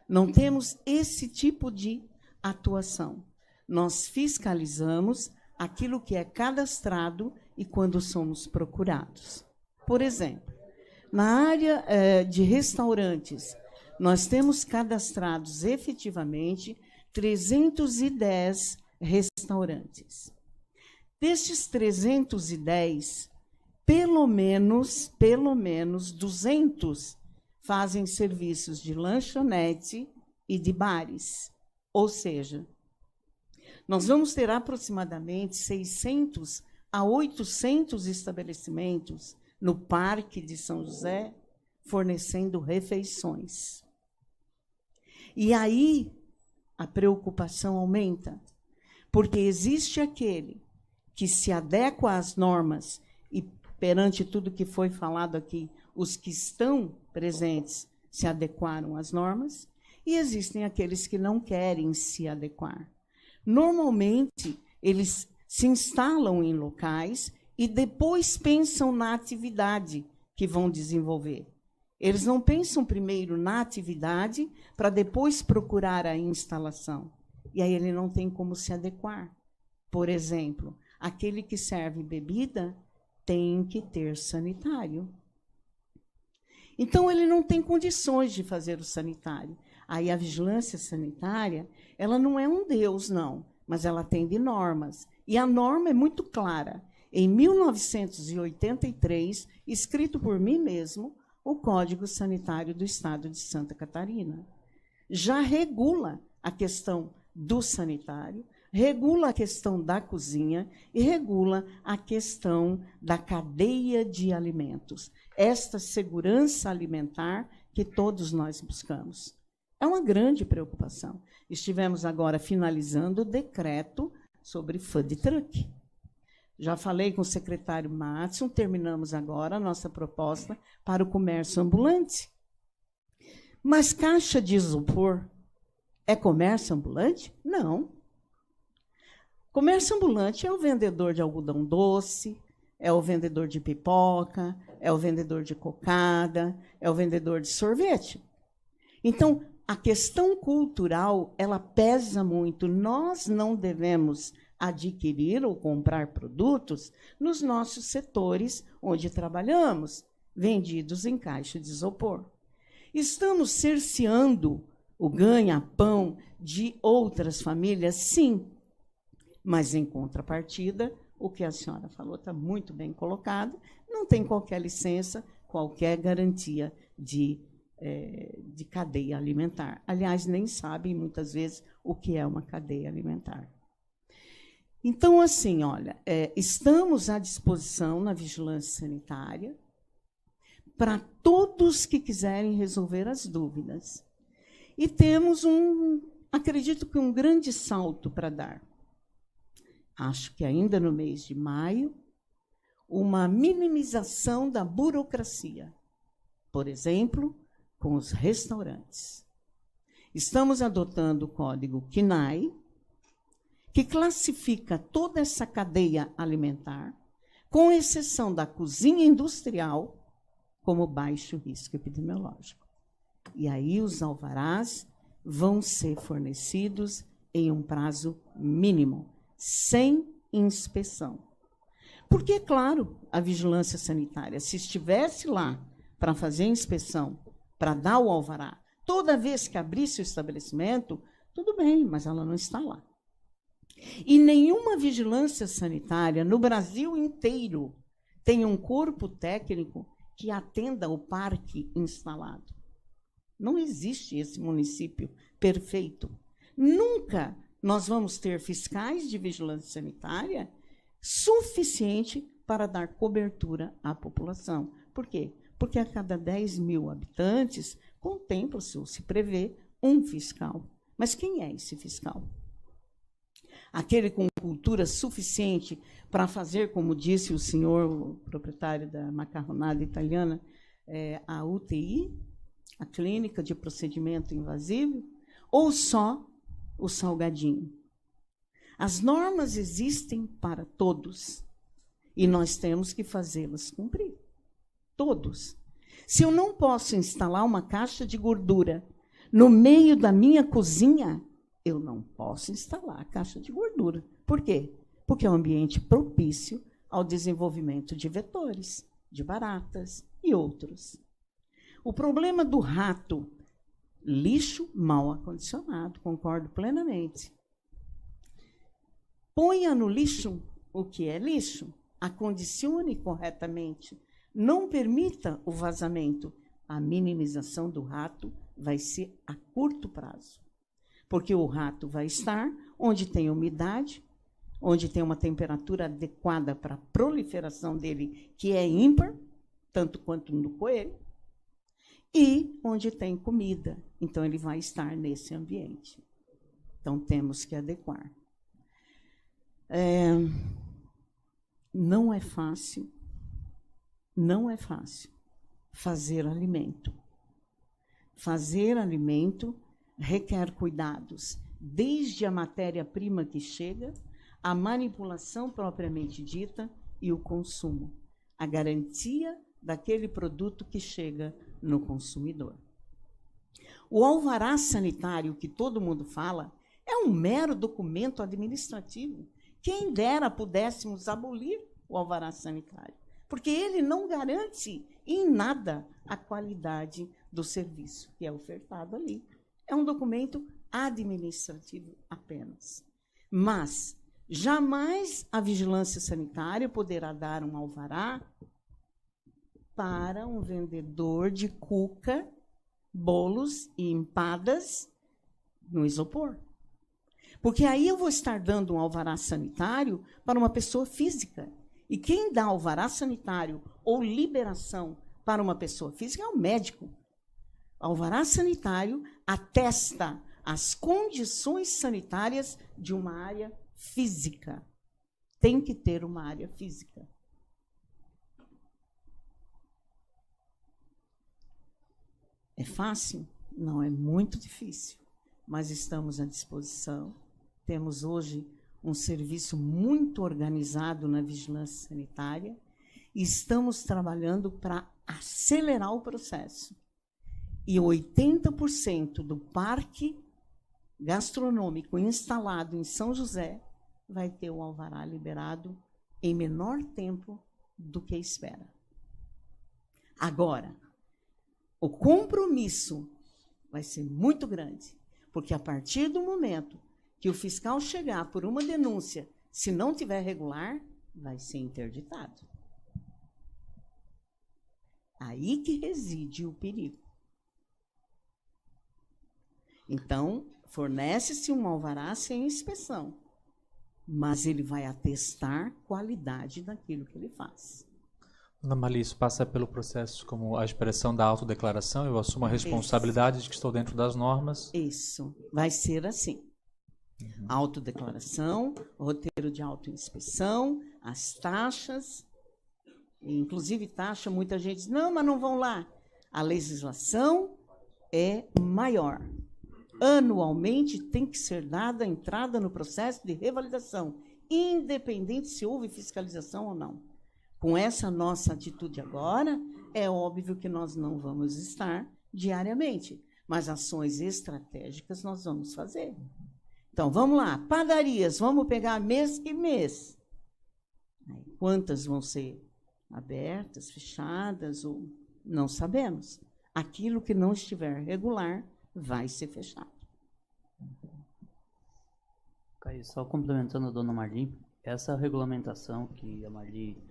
não temos esse tipo de atuação. Nós fiscalizamos aquilo que é cadastrado e quando somos procurados. Por exemplo, na área de restaurantes, nós temos cadastrados efetivamente 310 restaurantes. Destes 310, pelo menos 200 fazem serviços de lanchonete e de bares. Ou seja, nós vamos ter aproximadamente 600 a 800 estabelecimentos no Parque de São José fornecendo refeições. E aí a preocupação aumenta, porque existe aquele que se adequa às normas e, perante tudo que foi falado aqui, os que estão presentes se adequaram às normas, e existem aqueles que não querem se adequar. Normalmente, eles se instalam em locais e depois pensam na atividade que vão desenvolver. Eles não pensam primeiro na atividade para depois procurar a instalação. E aí ele não tem como se adequar. Por exemplo, aquele que serve bebida tem que ter sanitário. Então, ele não tem condições de fazer o sanitário. Aí a vigilância sanitária, ela não é um Deus, não, mas ela tem de normas. E a norma é muito clara. Em 1983, escrito por mim mesmo, o Código Sanitário do Estado de Santa Catarina já regula a questão do sanitário, regula a questão da cozinha e regula a questão da cadeia de alimentos. Esta segurança alimentar que todos nós buscamos. É uma grande preocupação. Estivemos agora finalizando o decreto sobre food truck. Já falei com o secretário Márcio, terminamos agora a nossa proposta para o comércio ambulante. Mas caixa de isopor é comércio ambulante? Não. Comércio ambulante é o vendedor de algodão doce, é o vendedor de pipoca, é o vendedor de cocada, é o vendedor de sorvete. Então, a questão cultural, ela pesa muito. Nós não devemos adquirir ou comprar produtos nos nossos setores onde trabalhamos, vendidos em caixa de isopor. Estamos cerceando o ganha-pão de outras famílias? Sim. Mas, em contrapartida, o que a senhora falou está muito bem colocado, não tem qualquer licença, qualquer garantia de cadeia alimentar. Aliás, nem sabem, muitas vezes, o que é uma cadeia alimentar. Então, assim, olha, estamos à disposição na vigilância sanitária para todos que quiserem resolver as dúvidas. E temos acredito que um grande salto para dar. Acho que ainda no mês de maio, uma minimização da burocracia. Por exemplo, com os restaurantes. Estamos adotando o código CNAE, que classifica toda essa cadeia alimentar, com exceção da cozinha industrial, como baixo risco epidemiológico. E aí os alvarás vão ser fornecidos em um prazo mínimo, sem inspeção. Porque, claro, a vigilância sanitária, se estivesse lá para fazer a inspeção, para dar o alvará, toda vez que abrisse o estabelecimento, tudo bem, mas ela não está lá. E nenhuma vigilância sanitária no Brasil inteiro tem um corpo técnico que atenda o parque instalado. Não existe esse município perfeito. Nunca nós vamos ter fiscais de vigilância sanitária suficiente para dar cobertura à população. Por quê? Porque a cada 10 mil habitantes, contempla-se ou se prevê um fiscal. Mas quem é esse fiscal? Aquele com cultura suficiente para fazer, como disse o senhor, o proprietário da macarronada italiana, a UTI, a clínica de procedimento invasivo, ou só o salgadinho? As normas existem para todos e nós temos que fazê-las cumprir. Todos. Se eu não posso instalar uma caixa de gordura no meio da minha cozinha, eu não posso instalar a caixa de gordura. Por quê? Porque é um ambiente propício ao desenvolvimento de vetores, de baratas e outros. O problema do rato, lixo mal acondicionado, concordo plenamente. Ponha no lixo o que é lixo, acondicione corretamente, não permita o vazamento. A minimização do rato vai ser a curto prazo, porque o rato vai estar onde tem umidade, onde tem uma temperatura adequada para a proliferação dele, que é ímpar, tanto quanto no coelho, e onde tem comida. Então, ele vai estar nesse ambiente. Então, temos que adequar. Não é fácil fazer alimento. Fazer alimento requer cuidados, desde a matéria-prima que chega, a manipulação propriamente dita e o consumo, a garantia daquele produto que chega no consumidor. O alvará sanitário, que todo mundo fala, é um mero documento administrativo. Quem dera pudéssemos abolir o alvará sanitário, porque ele não garante em nada a qualidade do serviço que é ofertado ali. É um documento administrativo apenas. Mas jamais a vigilância sanitária poderá dar um alvará para um vendedor de cuca, bolos e empadas no isopor. Porque aí eu vou estar dando um alvará sanitário para uma pessoa física. E quem dá alvará sanitário ou liberação para uma pessoa física é o médico. Alvará sanitário atesta as condições sanitárias de uma área física. Tem que ter uma área física. É fácil? Não, é muito difícil. Mas estamos à disposição. Temos hoje um serviço muito organizado na vigilância sanitária e estamos trabalhando para acelerar o processo. E 80% do parque gastronômico instalado em São José vai ter o alvará liberado em menor tempo do que espera. Agora, o compromisso vai ser muito grande, porque a partir do momento que o fiscal chegar por uma denúncia, se não tiver regular, vai ser interditado. Aí que reside o perigo. Então, fornece-se um alvará sem inspeção, mas ele vai atestar qualidade daquilo que ele faz. Dona Marli, isso passa pelo processo como a expressão da autodeclaração, eu assumo a responsabilidade de que estou dentro das normas? Isso, vai ser assim. Autodeclaração, roteiro de autoinspeção, as taxas, inclusive taxa, muita gente diz, não, mas não vão lá. A legislação é maior. Anualmente tem que ser dada a entrada no processo de revalidação, independente se houve fiscalização ou não. Com essa nossa atitude agora, é óbvio que nós não vamos estar diariamente, mas ações estratégicas nós vamos fazer. Então, vamos lá, padarias, vamos pegar mês que mês. Quantas vão ser abertas, fechadas, ou não sabemos. Aquilo que não estiver regular vai ser fechado. Caio, só complementando a dona Marli, essa regulamentação que a Marli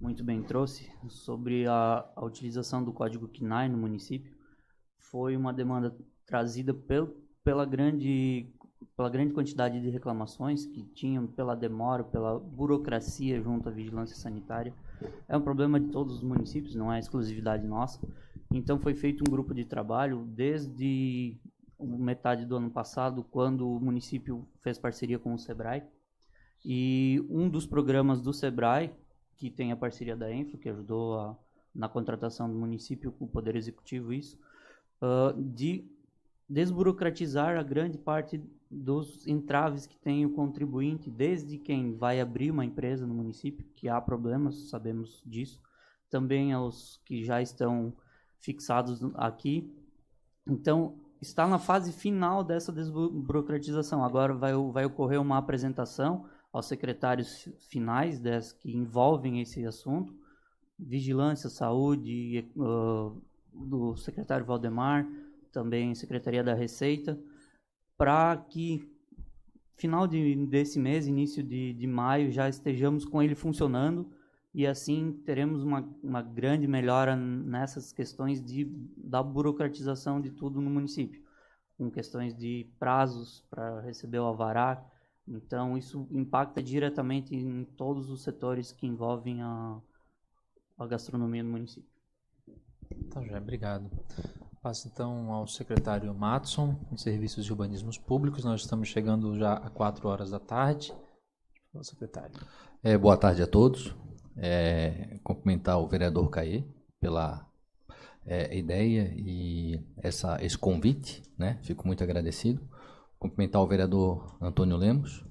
muito bem trouxe sobre a utilização do código CNAE no município foi uma demanda trazida pela grande quantidade de reclamações que tinham, pela demora, pela burocracia junto à vigilância sanitária. É um problema de todos os municípios, não é exclusividade nossa. Então foi feito um grupo de trabalho desde metade do ano passado, quando o município fez parceria com o SEBRAE. E um dos programas do SEBRAE, que tem a parceria da ENFLO, que ajudou na contratação do município com o Poder Executivo, isso, de desburocratizar a grande parte dos entraves que tem o contribuinte, desde quem vai abrir uma empresa no município, que há problemas, sabemos disso, também aos que já estão fixados aqui. Então, está na fase final dessa desburocratização. Agora vai ocorrer uma apresentação aos secretários finais que envolvem esse assunto, vigilância, saúde, do secretário Valdemar, também Secretaria da Receita, para que final desse mês, início de maio, já estejamos com ele funcionando e assim teremos uma grande melhora nessas questões da burocratização de tudo no município, com questões de prazos para receber o alvará. Então, isso impacta diretamente em todos os setores que envolvem a gastronomia no município. Tá, já, obrigado. Passo então ao secretário Matson, de Serviços de Urbanismos Públicos. Nós estamos chegando já a 4 horas da tarde. O secretário. Boa tarde a todos. Cumprimentar o vereador Caê pela ideia e esse convite, né? Fico muito agradecido. Cumprimentar o vereador Antônio Lemos,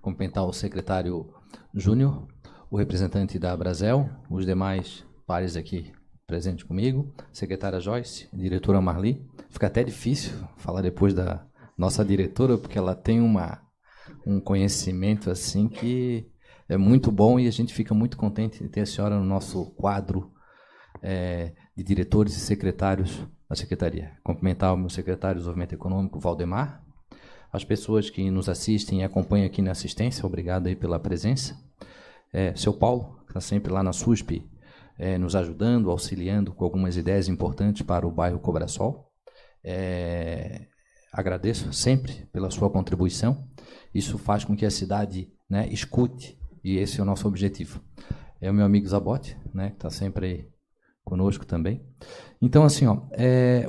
cumprimentar o secretário Júnior, o representante da Brasel, os demais pares aqui presentes comigo, secretária Joyce, diretora Marli. Fica até difícil falar depois da nossa diretora, porque ela tem um conhecimento assim que é muito bom e a gente fica muito contente de ter a senhora no nosso quadro de diretores e secretários da Secretaria. Cumprimentar o meu secretário de Desenvolvimento Econômico, Valdemar, as pessoas que nos assistem e acompanham aqui na assistência, obrigado aí pela presença. Seu Paulo, que está sempre lá na SUSP, nos ajudando, auxiliando com algumas ideias importantes para o bairro Cobrasol. agradeço sempre pela sua contribuição. Isso faz com que a cidade, né, escute, e esse é o nosso objetivo. É o meu amigo Zabotti, né, que está sempre aí conosco também. Então, assim,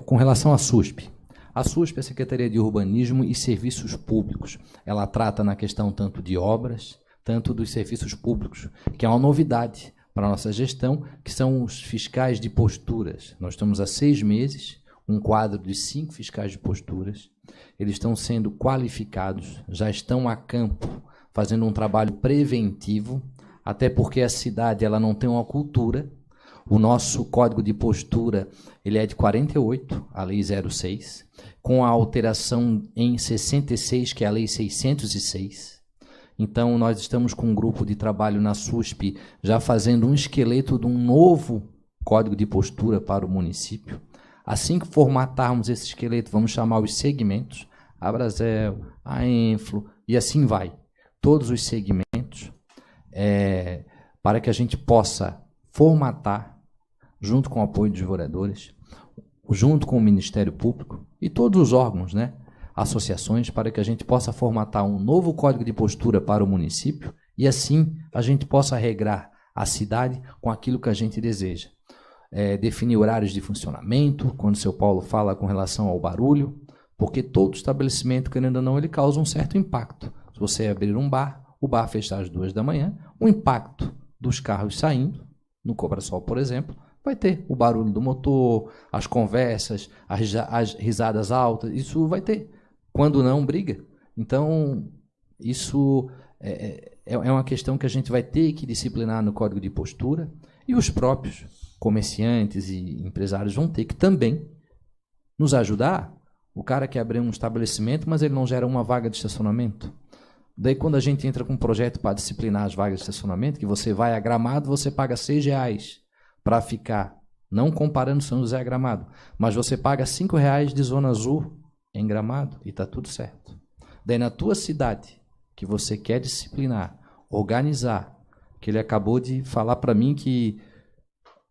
com relação à SUSP, a SUSP é a Secretaria de Urbanismo e Serviços Públicos. Ela trata na questão tanto de obras, tanto dos serviços públicos, que é uma novidade para a nossa gestão, que são os fiscais de posturas. Nós estamos há 6 meses, um quadro de 5 fiscais de posturas. Eles estão sendo qualificados, já estão a campo, fazendo um trabalho preventivo, até porque a cidade ela não tem uma cultura. O nosso código de postura ele é de 48, a Lei 06, com a alteração em 66, que é a Lei 606. Então, nós estamos com um grupo de trabalho na SUSP já fazendo um esqueleto de um novo código de postura para o município. Assim que formatarmos esse esqueleto, vamos chamar os segmentos, a Brasel, a Enflo, e assim vai. Todos os segmentos, para que a gente possa formatar, junto com o apoio dos vereadores, junto com o Ministério Público e todos os órgãos, né? Associações, para que a gente possa formatar um novo código de postura para o município e assim a gente possa regrar a cidade com aquilo que a gente deseja. Definir horários de funcionamento, quando o seu Paulo fala com relação ao barulho, porque todo estabelecimento, querendo ou não, ele causa um certo impacto. Se você abrir um bar, o bar fechar às 2 da manhã, o impacto dos carros saindo, no Cobrasol, por exemplo, vai ter o barulho do motor, as conversas, as risadas altas, isso vai ter. Quando não, briga. Então, isso é uma questão que a gente vai ter que disciplinar no código de postura e os próprios comerciantes e empresários vão ter que também nos ajudar. O cara quer abrir um estabelecimento, mas ele não gera uma vaga de estacionamento. Daí, quando a gente entra com um projeto para disciplinar as vagas de estacionamento, que você vai a Gramado, você paga R$6 para ficar, não comparando São José a Gramado, mas você paga R$5 de zona azul em Gramado e está tudo certo. Daí, na tua cidade, que você quer disciplinar, organizar, que ele acabou de falar para mim que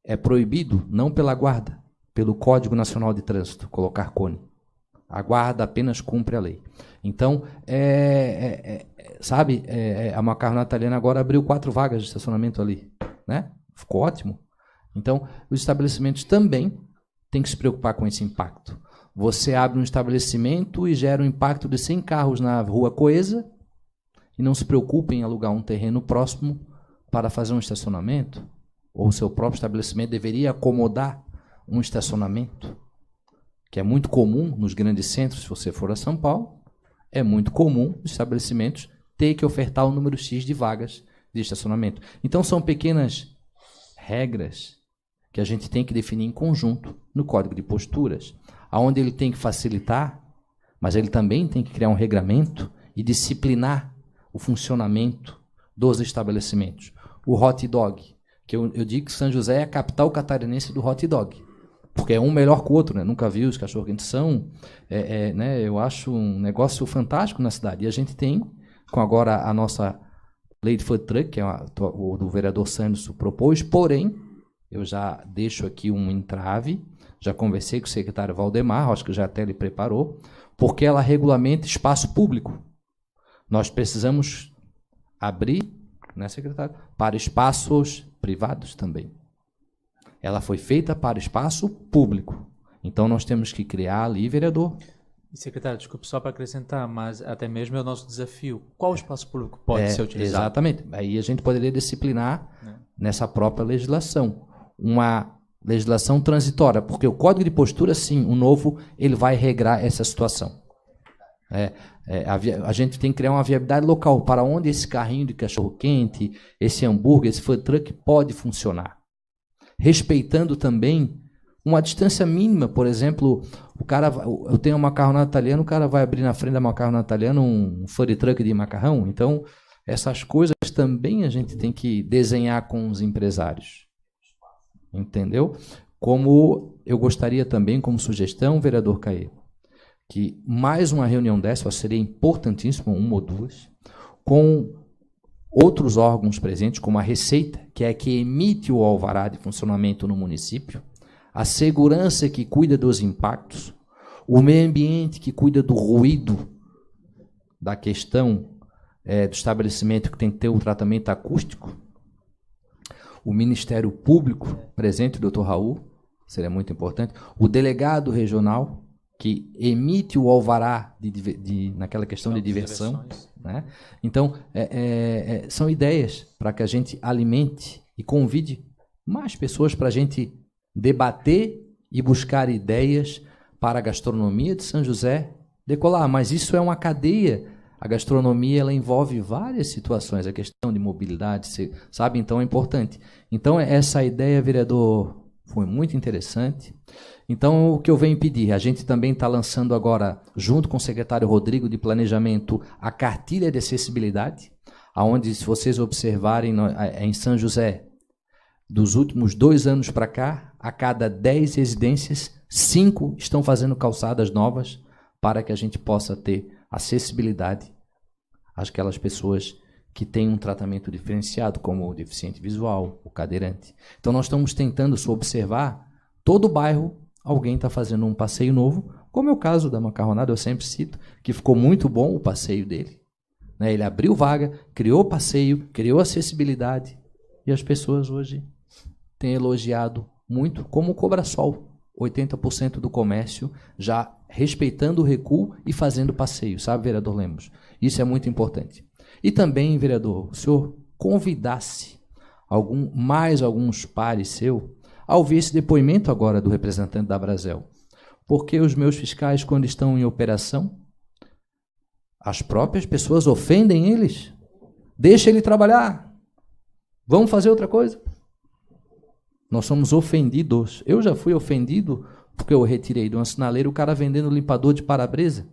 é proibido, não pela guarda, pelo Código Nacional de Trânsito, colocar cone. A guarda apenas cumpre a lei. Então, a Macarrão Italiana agora abriu 4 vagas de estacionamento ali, né? Ficou ótimo. Então, os estabelecimentos também têm que se preocupar com esse impacto. Você abre um estabelecimento e gera um impacto de 100 carros na rua Coesa e não se preocupe em alugar um terreno próximo para fazer um estacionamento, ou o seu próprio estabelecimento deveria acomodar um estacionamento, que é muito comum nos grandes centros. Se você for a São Paulo, é muito comum os estabelecimentos ter que ofertar o número X de vagas de estacionamento. Então, são pequenas regras que a gente tem que definir em conjunto no Código de Posturas, onde ele tem que facilitar, mas ele também tem que criar um regramento e disciplinar o funcionamento dos estabelecimentos. O hot dog, que eu digo que São José é a capital catarinense do hot dog, porque é um melhor que o outro, né? Nunca vi os cachorro-quentes são, né? Eu acho um negócio fantástico na cidade. E a gente tem, com agora a nossa lei de food truck, que é o do vereador Sanderson propôs, porém, eu já deixo aqui um entrave, já conversei com o secretário Valdemar, acho que já até ele preparou, porque ela regulamenta espaço público. Nós precisamos abrir, né, secretário, para espaços privados também. Ela foi feita para espaço público. Então, nós temos que criar ali, vereador. Secretário, desculpe, só para acrescentar, mas até mesmo é o nosso desafio. Qual espaço público pode ser utilizado? Exatamente. Aí a gente poderia disciplinar nessa própria legislação. Uma legislação transitória, porque o Código de Postura, sim, o novo, ele vai regrar essa situação. A gente tem que criar uma viabilidade local para onde esse carrinho de cachorro-quente, esse hambúrguer, esse food truck pode funcionar. Respeitando também uma distância mínima. Por exemplo, eu tenho um macarrão italiano, o cara vai abrir na frente da macarrão italiano um food truck de macarrão. Então, essas coisas também a gente tem que desenhar com os empresários. Entendeu? Como eu gostaria também, como sugestão, vereador Caê, que mais uma reunião dessa seria importantíssima, 1 ou 2, com outros órgãos presentes, como a Receita, que é a que emite o alvará de funcionamento no município, a segurança que cuida dos impactos, o meio ambiente que cuida do ruído, da questão do estabelecimento que tem que ter o tratamento acústico, o Ministério Público, presente o doutor Raul, seria muito importante, o delegado regional, que emite o alvará naquela questão de diversão. Né? Então, são ideias para que a gente alimente e convide mais pessoas para a gente debater e buscar ideias para a gastronomia de São José decolar. Mas isso é uma cadeia. A gastronomia ela envolve várias situações, a questão de mobilidade, sabe? Então é importante. Então essa ideia, vereador, foi muito interessante. Então o que eu venho pedir, a gente também está lançando agora, junto com o secretário Rodrigo de Planejamento, a cartilha de acessibilidade, aonde, se vocês observarem, em São José, dos últimos 2 anos para cá, a cada 10 residências, 5 estão fazendo calçadas novas para que a gente possa ter acessibilidade àquelas pessoas que têm um tratamento diferenciado, como o deficiente visual, o cadeirante. Então nós estamos tentando, se observar, todo bairro alguém está fazendo um passeio novo, como é o caso da Macarronada, eu sempre cito, que ficou muito bom o passeio dele. Ele abriu vaga, criou passeio, criou acessibilidade, e as pessoas hoje têm elogiado muito, como o Cobrasol, 80% do comércio já respeitando o recuo e fazendo passeio, sabe, vereador Lemos? Isso é muito importante. E também, vereador, o senhor convidasse mais alguns pares seu a ouvir esse depoimento agora do representante da Brasel. Porque os meus fiscais, quando estão em operação, as próprias pessoas ofendem eles. Deixa ele trabalhar. Vamos fazer outra coisa. Nós somos ofendidos. Eu já fui ofendido porque eu retirei de uma sinaleira o cara vendendo limpador de para-brisa.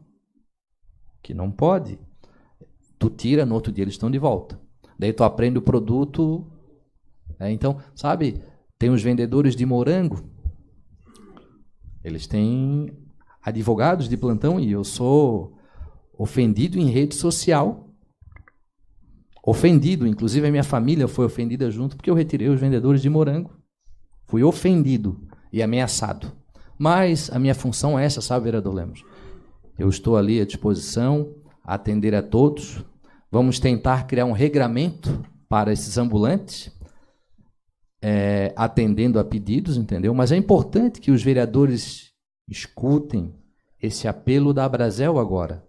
Que não pode. Tu tira, no outro dia eles estão de volta. Daí tu aprende o produto. Então, sabe, tem os vendedores de morango. Eles têm advogados de plantão e eu sou ofendido em rede social. Ofendido, inclusive a minha família foi ofendida junto porque eu retirei os vendedores de morango. Fui ofendido e ameaçado. Mas a minha função é essa, sabe, vereador Lemos? Eu estou ali à disposição, a atender a todos. Vamos tentar criar um regramento para esses ambulantes, atendendo a pedidos, entendeu? Mas é importante que os vereadores escutem esse apelo da Brasel agora,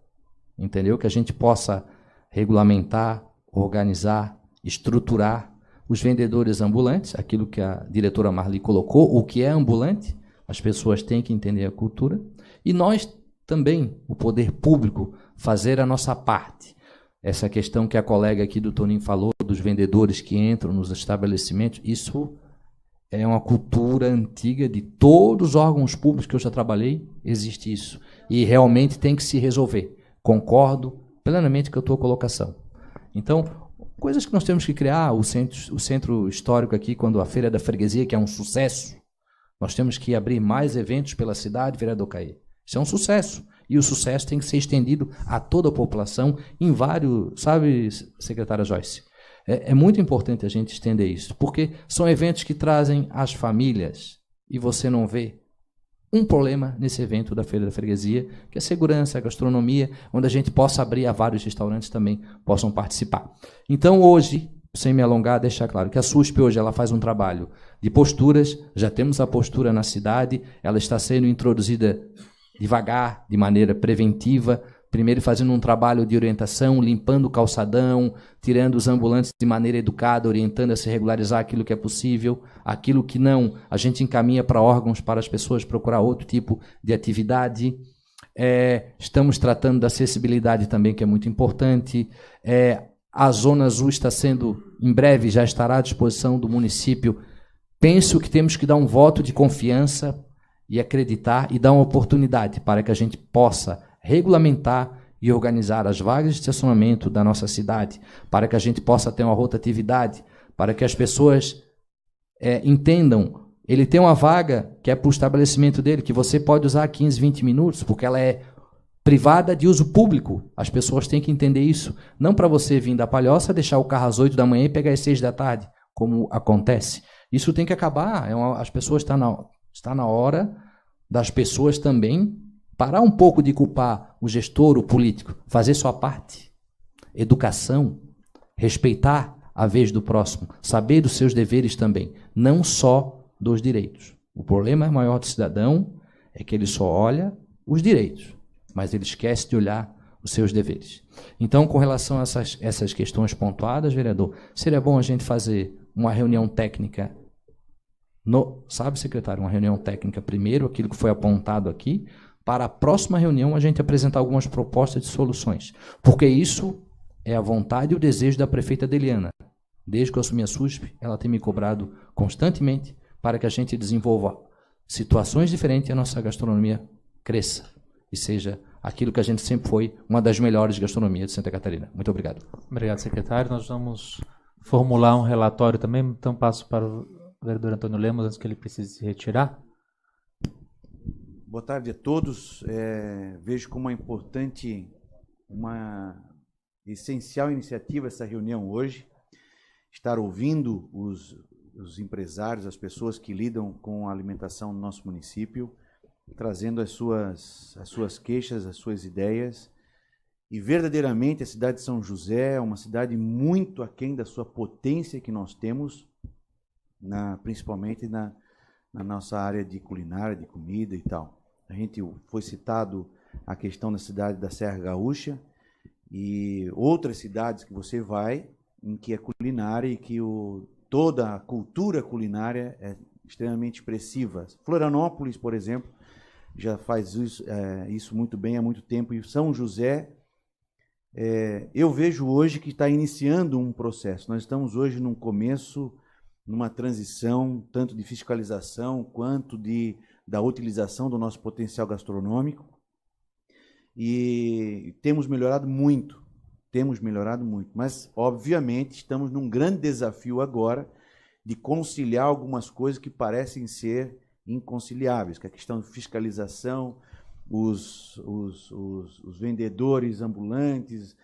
entendeu? Que a gente possa regulamentar, organizar, estruturar os vendedores ambulantes, aquilo que a diretora Marli colocou, o que é ambulante, as pessoas têm que entender a cultura, e nós também, o poder público, fazer a nossa parte. Essa questão que a colega aqui do Toninho falou, dos vendedores que entram nos estabelecimentos, isso é uma cultura antiga de todos os órgãos públicos que eu já trabalhei, existe isso. E realmente tem que se resolver. Concordo plenamente com a tua colocação. Então, coisas que nós temos que criar, o centro histórico aqui, quando a Feira da Freguesia, que é um sucesso, nós temos que abrir mais eventos pela cidade, vereador Caê. Isso é um sucesso. E o sucesso tem que ser estendido a toda a população em vários, sabe, secretária Joyce? É muito importante a gente estender isso, porque são eventos que trazem as famílias e você não vê um problema nesse evento da Feira da Freguesia, que é a segurança, a gastronomia, onde a gente possa abrir a vários restaurantes também possam participar. Então, hoje, sem me alongar, deixar claro que a SUSP hoje ela faz um trabalho de posturas, já temos a postura na cidade, ela está sendo introduzida devagar, de maneira preventiva, primeiro fazendo um trabalho de orientação, limpando o calçadão, tirando os ambulantes de maneira educada, orientando a se regularizar aquilo que é possível, aquilo que não, a gente encaminha para órgãos para as pessoas procurar outro tipo de atividade. Estamos tratando da acessibilidade também, que é muito importante. A Zona Azul está sendo, em breve, já estará à disposição do município. Penso que temos que dar um voto de confiança e acreditar e dar uma oportunidade para que a gente possa regulamentar e organizar as vagas de estacionamento da nossa cidade, para que a gente possa ter uma rotatividade, para que as pessoas entendam, ele tem uma vaga que é para o estabelecimento dele, que você pode usar 15, 20 minutos, porque ela é privada de uso público. As pessoas têm que entender isso. Não para você vir da Palhoça, deixar o carro às 8 da manhã e pegar às 6 da tarde, como acontece. Isso tem que acabar. As pessoas está na hora das pessoas também Parar um pouco de culpar o gestor, o político, fazer sua parte. Educação, respeitar a vez do próximo, saber dos seus deveres também, não só dos direitos. O problema maior do cidadão é que ele só olha os direitos, mas ele esquece de olhar os seus deveres. Então, com relação a essas questões pontuadas, vereador, seria bom a gente fazer uma reunião técnica, sabe, secretário, uma reunião técnica primeiro, aquilo que foi apontado aqui, para a próxima reunião a gente apresentar algumas propostas de soluções, porque isso é a vontade e o desejo da prefeita Deliana. Desde que eu assumi a SUSP, ela tem me cobrado constantemente para que a gente desenvolva situações diferentes e a nossa gastronomia cresça e seja aquilo que a gente sempre foi, uma das melhores gastronomias de Santa Catarina. Muito obrigado. Obrigado, secretário. Nós vamos formular um relatório também, então passo para o vereador Antônio Lemos, antes que ele precise se retirar. Boa tarde a todos. Vejo como uma importante, uma essencial iniciativa essa reunião hoje, estar ouvindo os empresários, as pessoas que lidam com a alimentação no nosso município, trazendo as suas queixas, as suas ideias. E verdadeiramente a cidade de São José é uma cidade muito aquém da sua potência que nós temos, principalmente na nossa área de culinária, de comida e tal. A gente foi citado a questão da cidade da Serra Gaúcha e outras cidades que você vai, em que é culinária e que toda a cultura culinária é extremamente expressiva. Florianópolis, por exemplo, já faz isso muito bem há muito tempo. E São José, eu vejo hoje que está iniciando um processo. Nós estamos hoje num começo, numa transição, tanto de fiscalização quanto da utilização do nosso potencial gastronômico. E temos melhorado muito. Mas, obviamente, estamos num grande desafio agora de conciliar algumas coisas que parecem ser inconciliáveis, que é a questão de fiscalização, os vendedores ambulantes,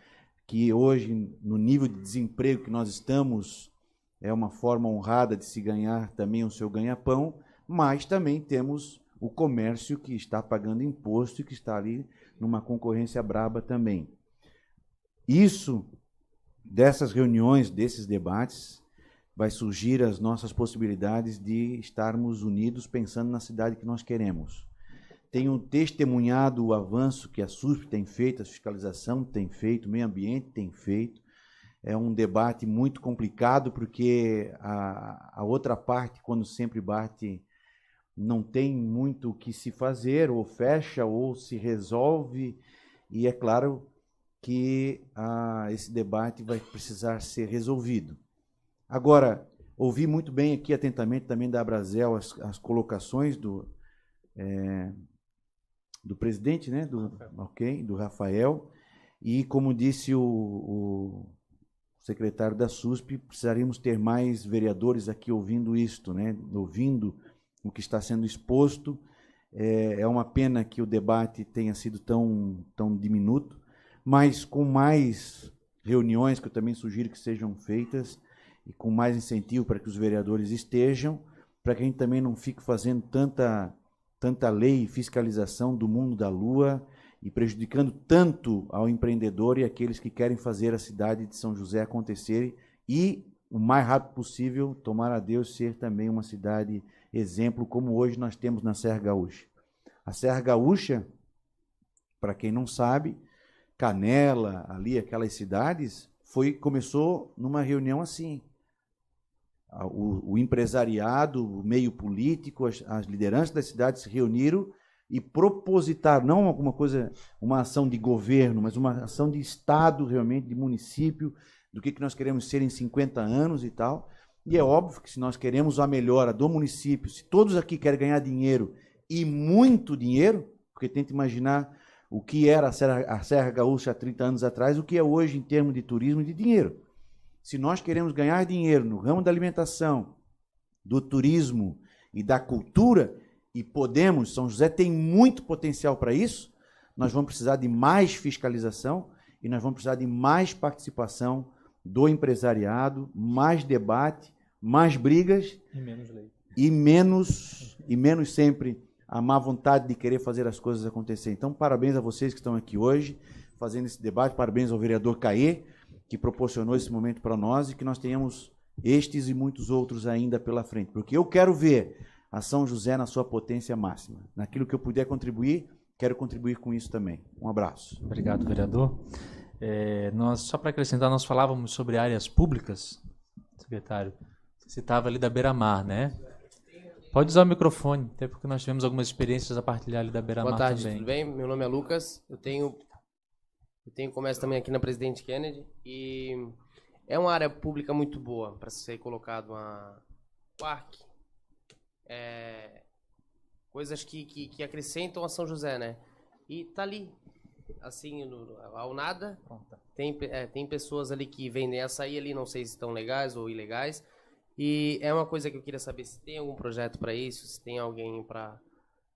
que hoje, no nível de desemprego que nós estamos, é uma forma honrada de se ganhar também o seu ganha-pão, mas também temos o comércio que está pagando imposto e que está ali numa concorrência braba também. Isso, dessas reuniões, desses debates, vai surgir as nossas possibilidades de estarmos unidos pensando na cidade que nós queremos. Tenho testemunhado o avanço que a SUSP tem feito, a fiscalização tem feito, o meio ambiente tem feito. É um debate muito complicado, porque a outra parte, quando sempre bate, não tem muito o que se fazer, ou fecha, ou se resolve, e é claro que esse debate vai precisar ser resolvido. Agora, ouvi muito bem aqui atentamente também da Abrazel as colocações do presidente, né, do Rafael, e como disse o secretário da SUSP, precisaríamos ter mais vereadores aqui ouvindo isto, né, ouvindo o que está sendo exposto. É uma pena que o debate tenha sido tão diminuto, mas com mais reuniões, que eu também sugiro que sejam feitas, e com mais incentivo para que os vereadores estejam, para que a gente também não fique fazendo tanta lei e fiscalização do mundo da lua e prejudicando tanto ao empreendedor e aqueles que querem fazer a cidade de São José acontecer e, o mais rápido possível, tomar a Deus ser também uma cidade exemplo, como hoje nós temos na Serra Gaúcha. A Serra Gaúcha, para quem não sabe, Canela, ali, aquelas cidades, começou numa reunião assim. O empresariado, o meio político, as lideranças das cidades se reuniram e propositaram, não alguma coisa, uma ação de governo, mas uma ação de Estado, realmente, de município, do que nós queremos ser em 50 anos e tal. E é óbvio que se nós queremos a melhora do município, se todos aqui querem ganhar dinheiro e muito dinheiro, porque tenta imaginar o que era a Serra Gaúcha há 30 anos atrás, o que é hoje em termos de turismo e de dinheiro. Se nós queremos ganhar dinheiro no ramo da alimentação, do turismo e da cultura, e podemos, São José tem muito potencial para isso, nós vamos precisar de mais fiscalização e nós vamos precisar de mais participação do empresariado, mais debate, mais brigas e menos lei. E menos sempre a má vontade de querer fazer as coisas acontecer. Então, parabéns a vocês que estão aqui hoje, fazendo esse debate, parabéns ao vereador Caê, que proporcionou esse momento para nós e que nós tenhamos estes e muitos outros ainda pela frente, porque eu quero ver a São José na sua potência máxima. Naquilo que eu puder contribuir, quero contribuir com isso também. Um abraço. Obrigado, vereador. Só para acrescentar, nós falávamos sobre áreas públicas, secretário. Você citava ali da Beira-Mar, né? Pode usar o microfone, até porque nós tivemos algumas experiências a partilhar ali da Beira-Mar também. Boa tarde, tudo bem? Meu nome é Lucas, eu tenho comércio também aqui na Presidente Kennedy e é uma área pública muito boa para ser colocado uma parque, coisas que acrescentam a São José, né? E tá ali, assim, ao nada, tem pessoas ali que vendem açaí ali, não sei se estão legais ou ilegais. E é uma coisa que eu queria saber se tem algum projeto para isso, se tem alguém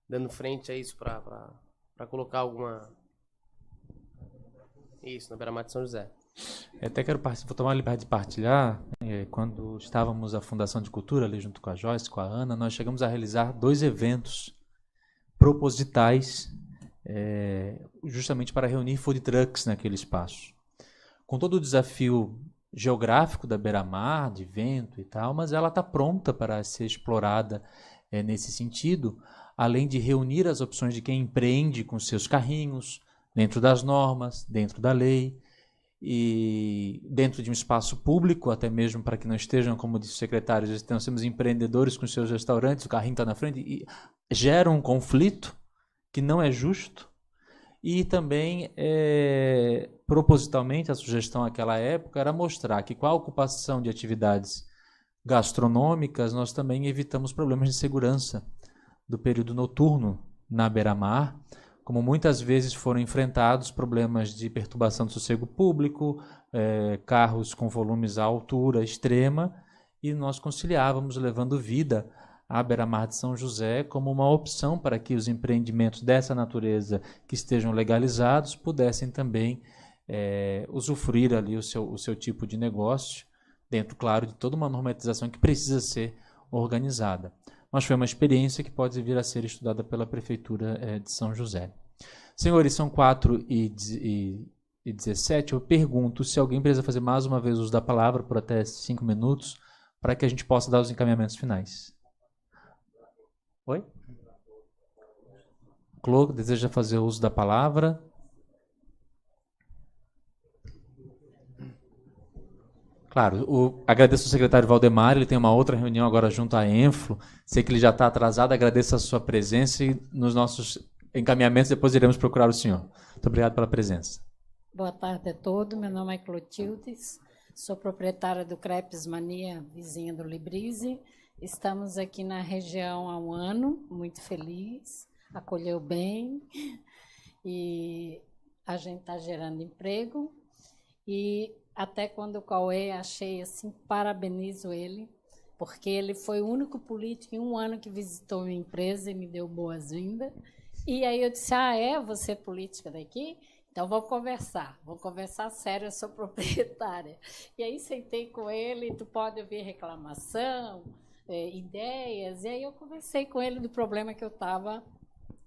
dando frente a isso para colocar alguma... Isso, na Beira-Mar de São José. Até vou tomar a liberdade de partilhar. Quando estávamos na Fundação de Cultura, ali junto com a Joyce, com a Ana, nós chegamos a realizar 2 eventos propositais justamente para reunir food trucks naquele espaço. Com todo o desafio geográfico da Beira-Mar, de vento e tal, mas ela está pronta para ser explorada nesse sentido, além de reunir as opções de quem empreende com seus carrinhos, dentro das normas, dentro da lei, e dentro de um espaço público, até mesmo para que não estejam, como disse o secretário, nós temos empreendedores com seus restaurantes, o carrinho está na frente, e gera um conflito que não é justo. E também, propositalmente, a sugestão naquela época era mostrar que com a ocupação de atividades gastronômicas, nós também evitamos problemas de segurança do período noturno na Beira-Mar, como muitas vezes foram enfrentados problemas de perturbação do sossego público, carros com volumes à altura extrema, e nós conciliávamos levando vida à Beira-Mar de São José como uma opção para que os empreendimentos dessa natureza que estejam legalizados pudessem também usufruir ali o seu tipo de negócio, dentro, claro, de toda uma normatização que precisa ser organizada. Mas foi uma experiência que pode vir a ser estudada pela Prefeitura de São José. Senhores, são 4h17. Eu pergunto se alguém precisa fazer mais uma vez uso da palavra por até 5 minutos, para que a gente possa dar os encaminhamentos finais. Oi? Clô, deseja fazer uso da palavra? Claro, agradeço ao secretário Valdemar, ele tem uma outra reunião agora junto à Enflo, sei que ele já está atrasado, agradeço a sua presença e nos nossos encaminhamentos depois iremos procurar o senhor. Muito obrigado pela presença. Boa tarde a todos, meu nome é Clotildes, sou proprietária do Crepes Mania, vizinha do Librise. Estamos aqui na região há um ano, muito feliz, acolheu bem e a gente está gerando emprego. E até quando o Cauê achei assim, parabenizo ele, porque ele foi o único político em um ano que visitou minha empresa e me deu boas-vindas. E aí eu disse, você é política daqui? Então vamos conversar sério, eu sou proprietária. E aí sentei com ele, tu pode ouvir reclamação, ideias, e aí eu conversei com ele do problema que eu estava,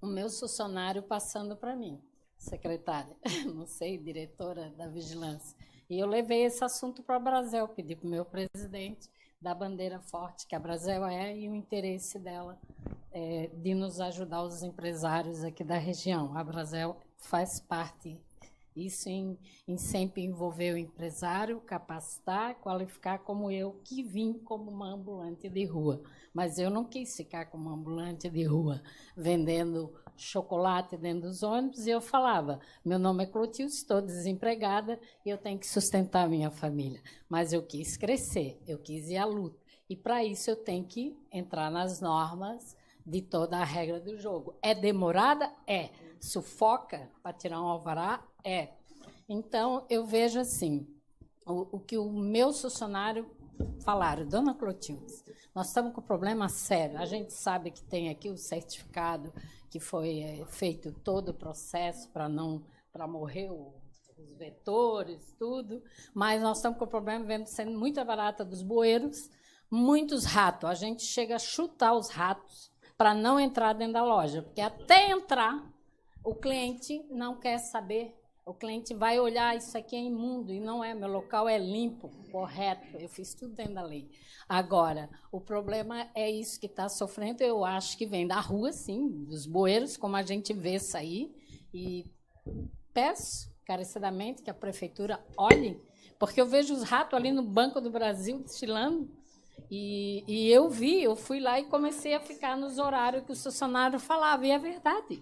o meu funcionário passando para mim, secretária, não sei, diretora da vigilância. E eu levei esse assunto para a Brasel, pedi para o meu presidente da bandeira forte que a Brasel e o interesse dela de nos ajudar, os empresários aqui da região. A Brasel faz parte isso em sempre envolver o empresário, capacitar, qualificar, como eu, que vim como uma ambulante de rua. Mas eu não quis ficar como uma ambulante de rua, vendendo chocolate dentro dos ônibus, e eu falava, meu nome é Clotilde, estou desempregada e eu tenho que sustentar a minha família. Mas eu quis crescer, eu quis ir à luta. E, para isso, eu tenho que entrar nas normas de toda a regra do jogo. É demorada? É. Sufoca para tirar um alvará? É. Então, eu vejo assim, o que o meu funcionário falaram, dona Clotilde, nós estamos com um problema sério. A gente sabe que tem aqui o certificado, que foi feito todo o processo para morrer os vetores, tudo, mas nós estamos com o problema sendo muito barata dos bueiros, muitos ratos. A gente chega a chutar os ratos para não entrar dentro da loja, porque até entrar, o cliente não quer saber. O cliente vai olhar, isso aqui é imundo, e não é, meu local é limpo, correto, eu fiz tudo dentro da lei. Agora, o problema é isso que está sofrendo, eu acho que vem da rua, sim, dos bueiros, como a gente vê sair, e peço encarecidamente que a prefeitura olhe, porque eu vejo os ratos ali no Banco do Brasil desfilando, e eu fui lá e comecei a ficar nos horários que o funcionário falava, e é verdade.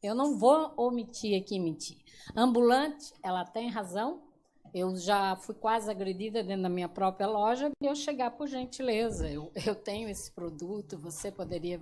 Eu não vou omitir aqui mentir. Ambulante, ela tem razão. Eu já fui quase agredida dentro da minha própria loja e eu chegar por gentileza. Eu tenho esse produto, você poderia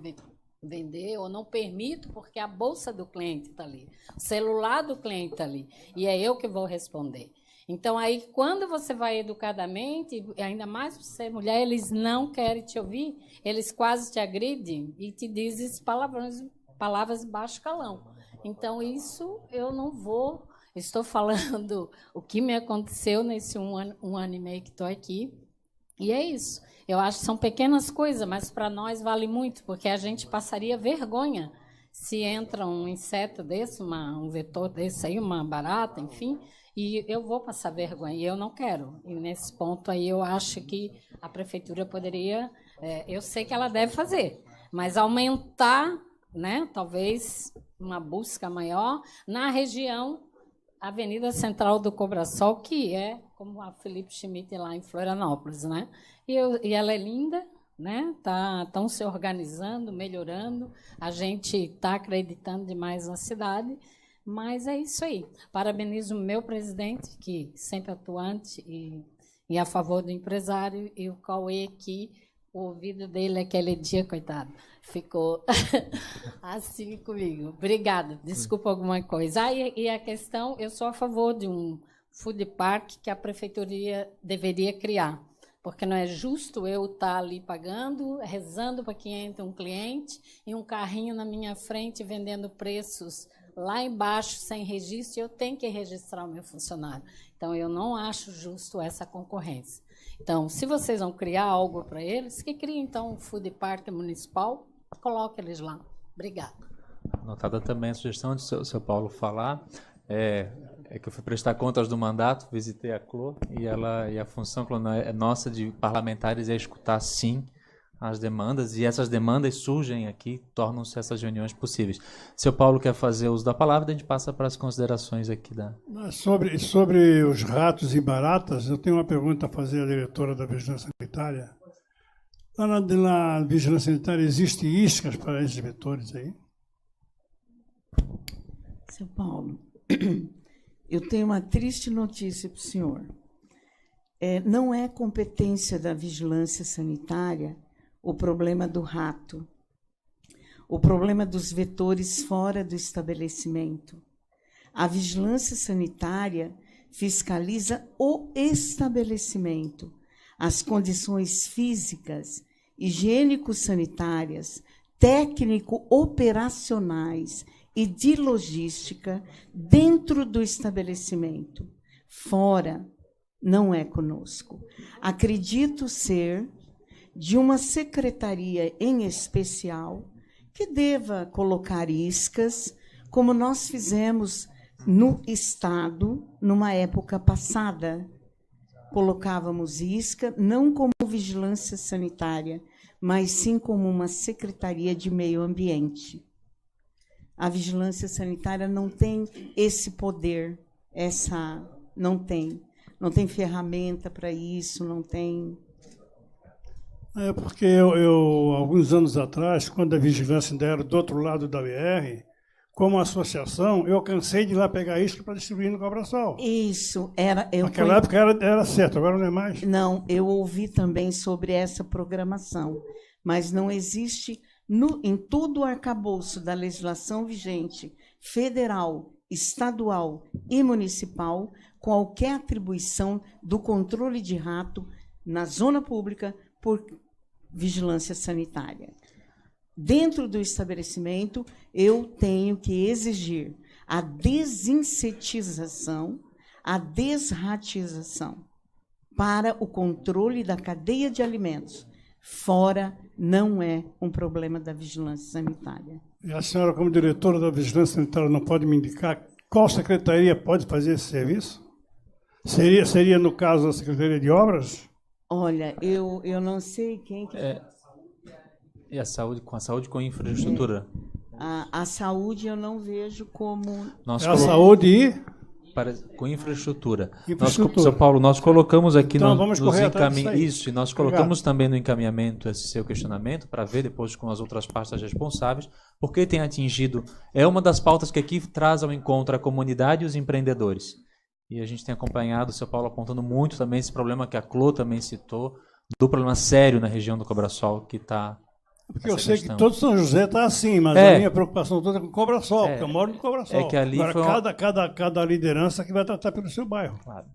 vender ou não permito porque a bolsa do cliente está ali, o celular do cliente está ali e é eu que vou responder. Então, aí, quando você vai educadamente, ainda mais por ser mulher, eles não querem te ouvir, eles quase te agridem e te dizem palavras de baixo calão. Então, isso eu não vou. Estou falando o que me aconteceu nesse um ano e meio que estou aqui. E é isso. Eu acho que são pequenas coisas, mas para nós vale muito, porque a gente passaria vergonha se entra um inseto desse, um vetor desse aí, uma barata, enfim, e eu vou passar vergonha, e eu não quero. E nesse ponto aí eu acho que a prefeitura poderia, eu sei que ela deve fazer, mas aumentar, né, talvez uma busca maior na região Avenida Central do Cobrasol, que é como a Felipe Schmidt lá em Florianópolis, né? E ela é linda, né? Estão se organizando, melhorando, a gente está acreditando demais na cidade, mas é isso aí. Parabenizo o meu presidente, que sempre atuante e a favor do empresário, e o Cauê, que o ouvido dele aquele dia, coitado, ficou assim comigo. Obrigada. Desculpa alguma coisa. E a questão, eu sou a favor de um food park que a prefeitura deveria criar, porque não é justo eu estar ali pagando, rezando para que entre um cliente e um carrinho na minha frente vendendo preços lá embaixo sem registro, e eu tenho que registrar o meu funcionário. Então, eu não acho justo essa concorrência. Então, se vocês vão criar algo para eles, que criem, então, um food park municipal, coloque eles lá. Obrigada. Anotada também a sugestão de seu Paulo falar, é que eu fui prestar contas do mandato, visitei a Clô, e a função nossa de parlamentares é escutar, sim, as demandas, e essas demandas surgem aqui, tornam-se essas reuniões possíveis. Seu Paulo quer fazer uso da palavra, a gente passa para as considerações aqui da... Sobre os ratos e baratas, eu tenho uma pergunta a fazer à diretora da Vigilância Sanitária. Lá na Vigilância Sanitária existem iscas para esses vetores aí? Seu Paulo, eu tenho uma triste notícia para o senhor. Não é competência da Vigilância Sanitária o problema do rato, o problema dos vetores fora do estabelecimento. A Vigilância Sanitária fiscaliza o estabelecimento, as condições físicas, higiênico-sanitárias, técnico-operacionais e de logística dentro do estabelecimento. Fora, não é conosco. Acredito ser de uma secretaria em especial que deva colocar iscas, como nós fizemos no Estado, numa época passada. Colocávamos isca, não como vigilância sanitária, mas sim como uma secretaria de meio ambiente. A vigilância sanitária não tem esse poder, não tem ferramenta para isso, não tem... Porque alguns anos atrás, quando a vigilância ainda era do outro lado da BR, como associação, eu cansei de ir lá pegar isca para distribuir no Cobrasol. Isso, naquela época era certo, agora não é mais. Não, eu ouvi também sobre essa programação, mas não existe em todo o arcabouço da legislação vigente, federal, estadual e municipal, qualquer atribuição do controle de rato na zona pública por vigilância sanitária. Dentro do estabelecimento, eu tenho que exigir a desinsetização, a desratização para o controle da cadeia de alimentos, fora não é um problema da vigilância sanitária. E a senhora, como diretora da Vigilância Sanitária, não pode me indicar qual secretaria pode fazer esse serviço? Seria no caso, a Secretaria de Obras? Olha, eu não sei quem que... E a saúde com infraestrutura? A saúde eu não vejo como... A saúde e... Com infraestrutura. Infraestrutura. São Paulo, nós colocamos aqui então, vamos correr atrás disso aí. Isso, e nós colocamos também no encaminhamento esse seu questionamento, para ver depois com as outras pastas responsáveis, porque tem atingido... É uma das pautas que aqui traz ao encontro a comunidade e os empreendedores. E a gente tem acompanhado o São Paulo apontando muito também esse problema que a Clô também citou, do problema sério na região do Cobrasol, que está... Porque eu sei que todo São José está assim, mas a minha preocupação toda é com o Cobrasol, porque eu moro no Cobrasol. É que ali agora, cada liderança que vai tratar pelo seu bairro. Claro.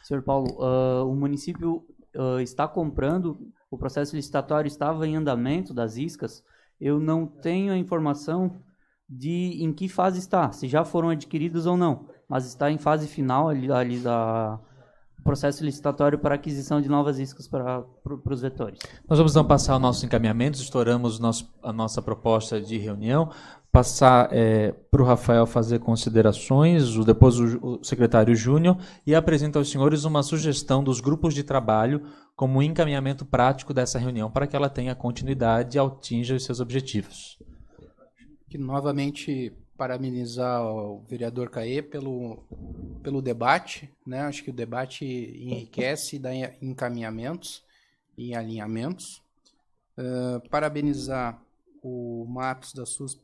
Senhor Paulo, o município está comprando, o processo licitatório estava em andamento das iscas, eu não tenho a informação de em que fase está, se já foram adquiridos ou não, mas está em fase final ali da processo licitatório para aquisição de novas iscas para os vetores. Nós vamos então passar o nosso encaminhamento, estouramos a nossa proposta de reunião, passar para o Rafael fazer considerações, depois o secretário Júnior, e apresenta aos senhores uma sugestão dos grupos de trabalho como encaminhamento prático dessa reunião, para que ela tenha continuidade e atinja os seus objetivos. Que novamente parabenizar o vereador Caê pelo debate, né? Acho que o debate enriquece e dá encaminhamentos e alinhamentos. Parabenizar o Matos da SUS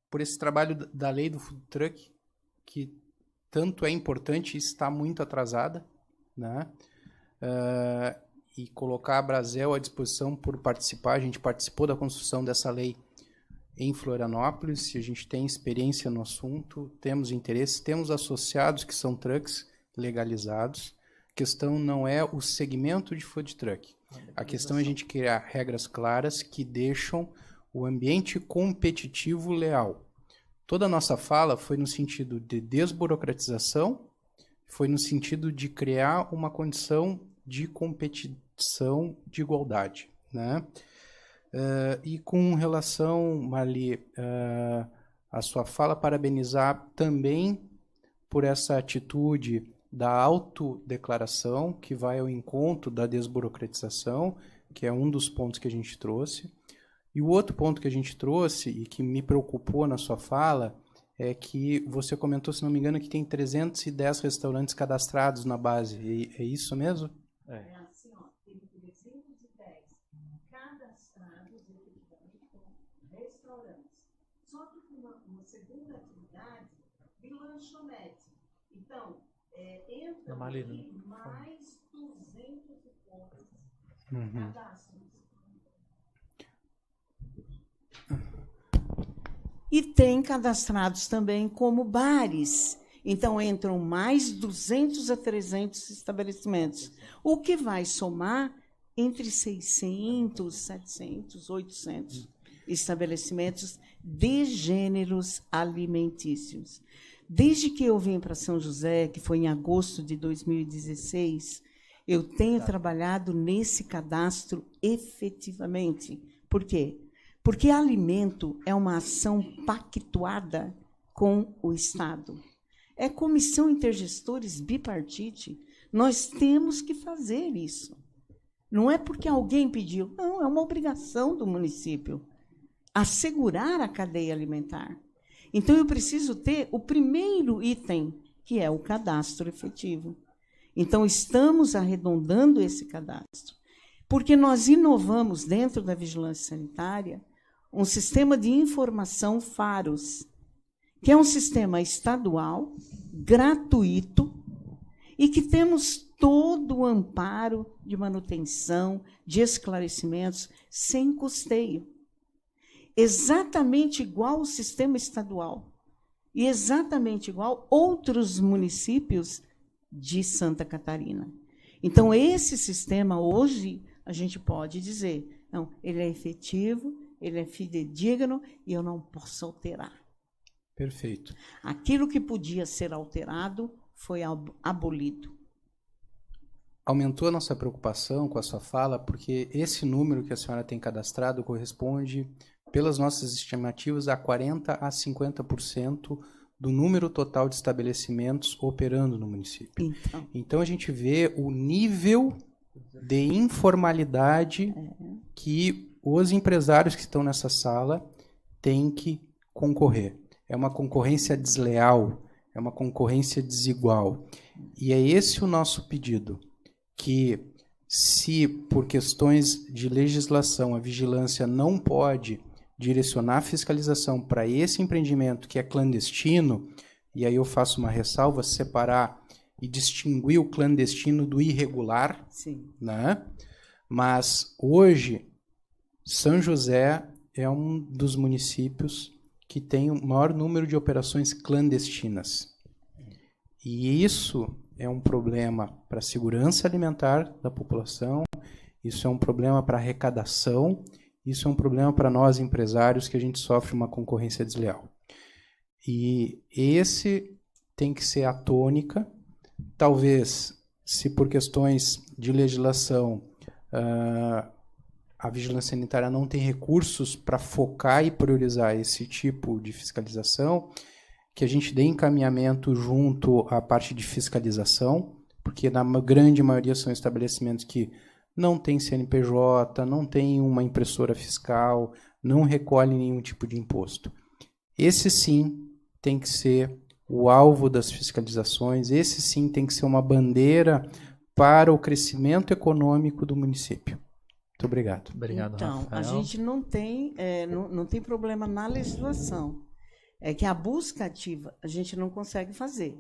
por esse trabalho da lei do food truck, que tanto é importante e está muito atrasada, né? E colocar a Brasel à disposição por participar. A gente participou da construção dessa lei em Florianópolis, a gente tem experiência no assunto, temos interesse, temos associados que são trucks legalizados. A questão não é o segmento de food truck. A questão é a gente criar regras claras que deixam o ambiente competitivo leal. Toda a nossa fala foi no sentido de desburocratização, foi no sentido de criar uma condição de competição de igualdade, né? E com relação, Marli, a sua fala, parabenizar também por essa atitude da autodeclaração, que vai ao encontro da desburocratização, que é um dos pontos que a gente trouxe. E o outro ponto que a gente trouxe, e que me preocupou na sua fala, é que você comentou, se não me engano, que tem 310 restaurantes cadastrados na base. É isso mesmo? É assim, ó, tem 310 cadastrados efetivamente como restaurantes. Só que com uma segunda atividade de lanchonete. Então, entra mais 200 e poucos cadastros. E tem cadastrados também como bares. Então, entram mais 200 a 300 estabelecimentos, o que vai somar entre 600, 700, 800 estabelecimentos de gêneros alimentícios. Desde que eu vim para São José, que foi em agosto de 2016, eu tenho trabalhado nesse cadastro efetivamente. Por quê? Porque alimento é uma ação pactuada com o Estado. É comissão intergestores bipartite. Nós temos que fazer isso. Não é porque alguém pediu. Não, é uma obrigação do município assegurar a cadeia alimentar. Então, eu preciso ter o primeiro item, que é o cadastro efetivo. Então, estamos arredondando esse cadastro, porque nós inovamos dentro da vigilância sanitária um sistema de informação FAROS, que é um sistema estadual, gratuito, e que temos todo o amparo de manutenção, de esclarecimentos, sem custeio. Exatamente igual ao sistema estadual e exatamente igual outros municípios de Santa Catarina. Então, esse sistema, hoje, a gente pode dizer, não, ele é efetivo, ele é fidedigno e eu não posso alterar. Perfeito. Aquilo que podia ser alterado foi abolido. aumentou a nossa preocupação com a sua fala, porque esse número que a senhora tem cadastrado corresponde, pelas nossas estimativas, a 40% a 50% do número total de estabelecimentos operando no município. Então a gente vê o nível de informalidade que os empresários que estão nessa sala têm que concorrer. É uma concorrência desleal, é uma concorrência desigual. E é esse o nosso pedido, que se por questões de legislação a vigilância não pode direcionar a fiscalização para esse empreendimento que é clandestino, e aí eu faço uma ressalva, separar e distinguir o clandestino do irregular, né? Mas hoje São José é um dos municípios que tem o maior número de operações clandestinas. E isso é um problema para a segurança alimentar da população, isso é um problema para a arrecadação, isso é um problema para nós empresários, que a gente sofre uma concorrência desleal. E esse tem que ser a tônica. Talvez, se por questões de legislação a vigilância sanitária não tem recursos para focar e priorizar esse tipo de fiscalização, que a gente dê encaminhamento junto à parte de fiscalização, porque na grande maioria são estabelecimentos que não tem CNPJ, não tem uma impressora fiscal, não recolhe nenhum tipo de imposto. Esse sim tem que ser o alvo das fiscalizações, esse sim tem que ser uma bandeira para o crescimento econômico do município. Muito obrigado. Obrigado, então, Rafael. A gente não tem problema na legislação. É que a busca ativa a gente não consegue fazer.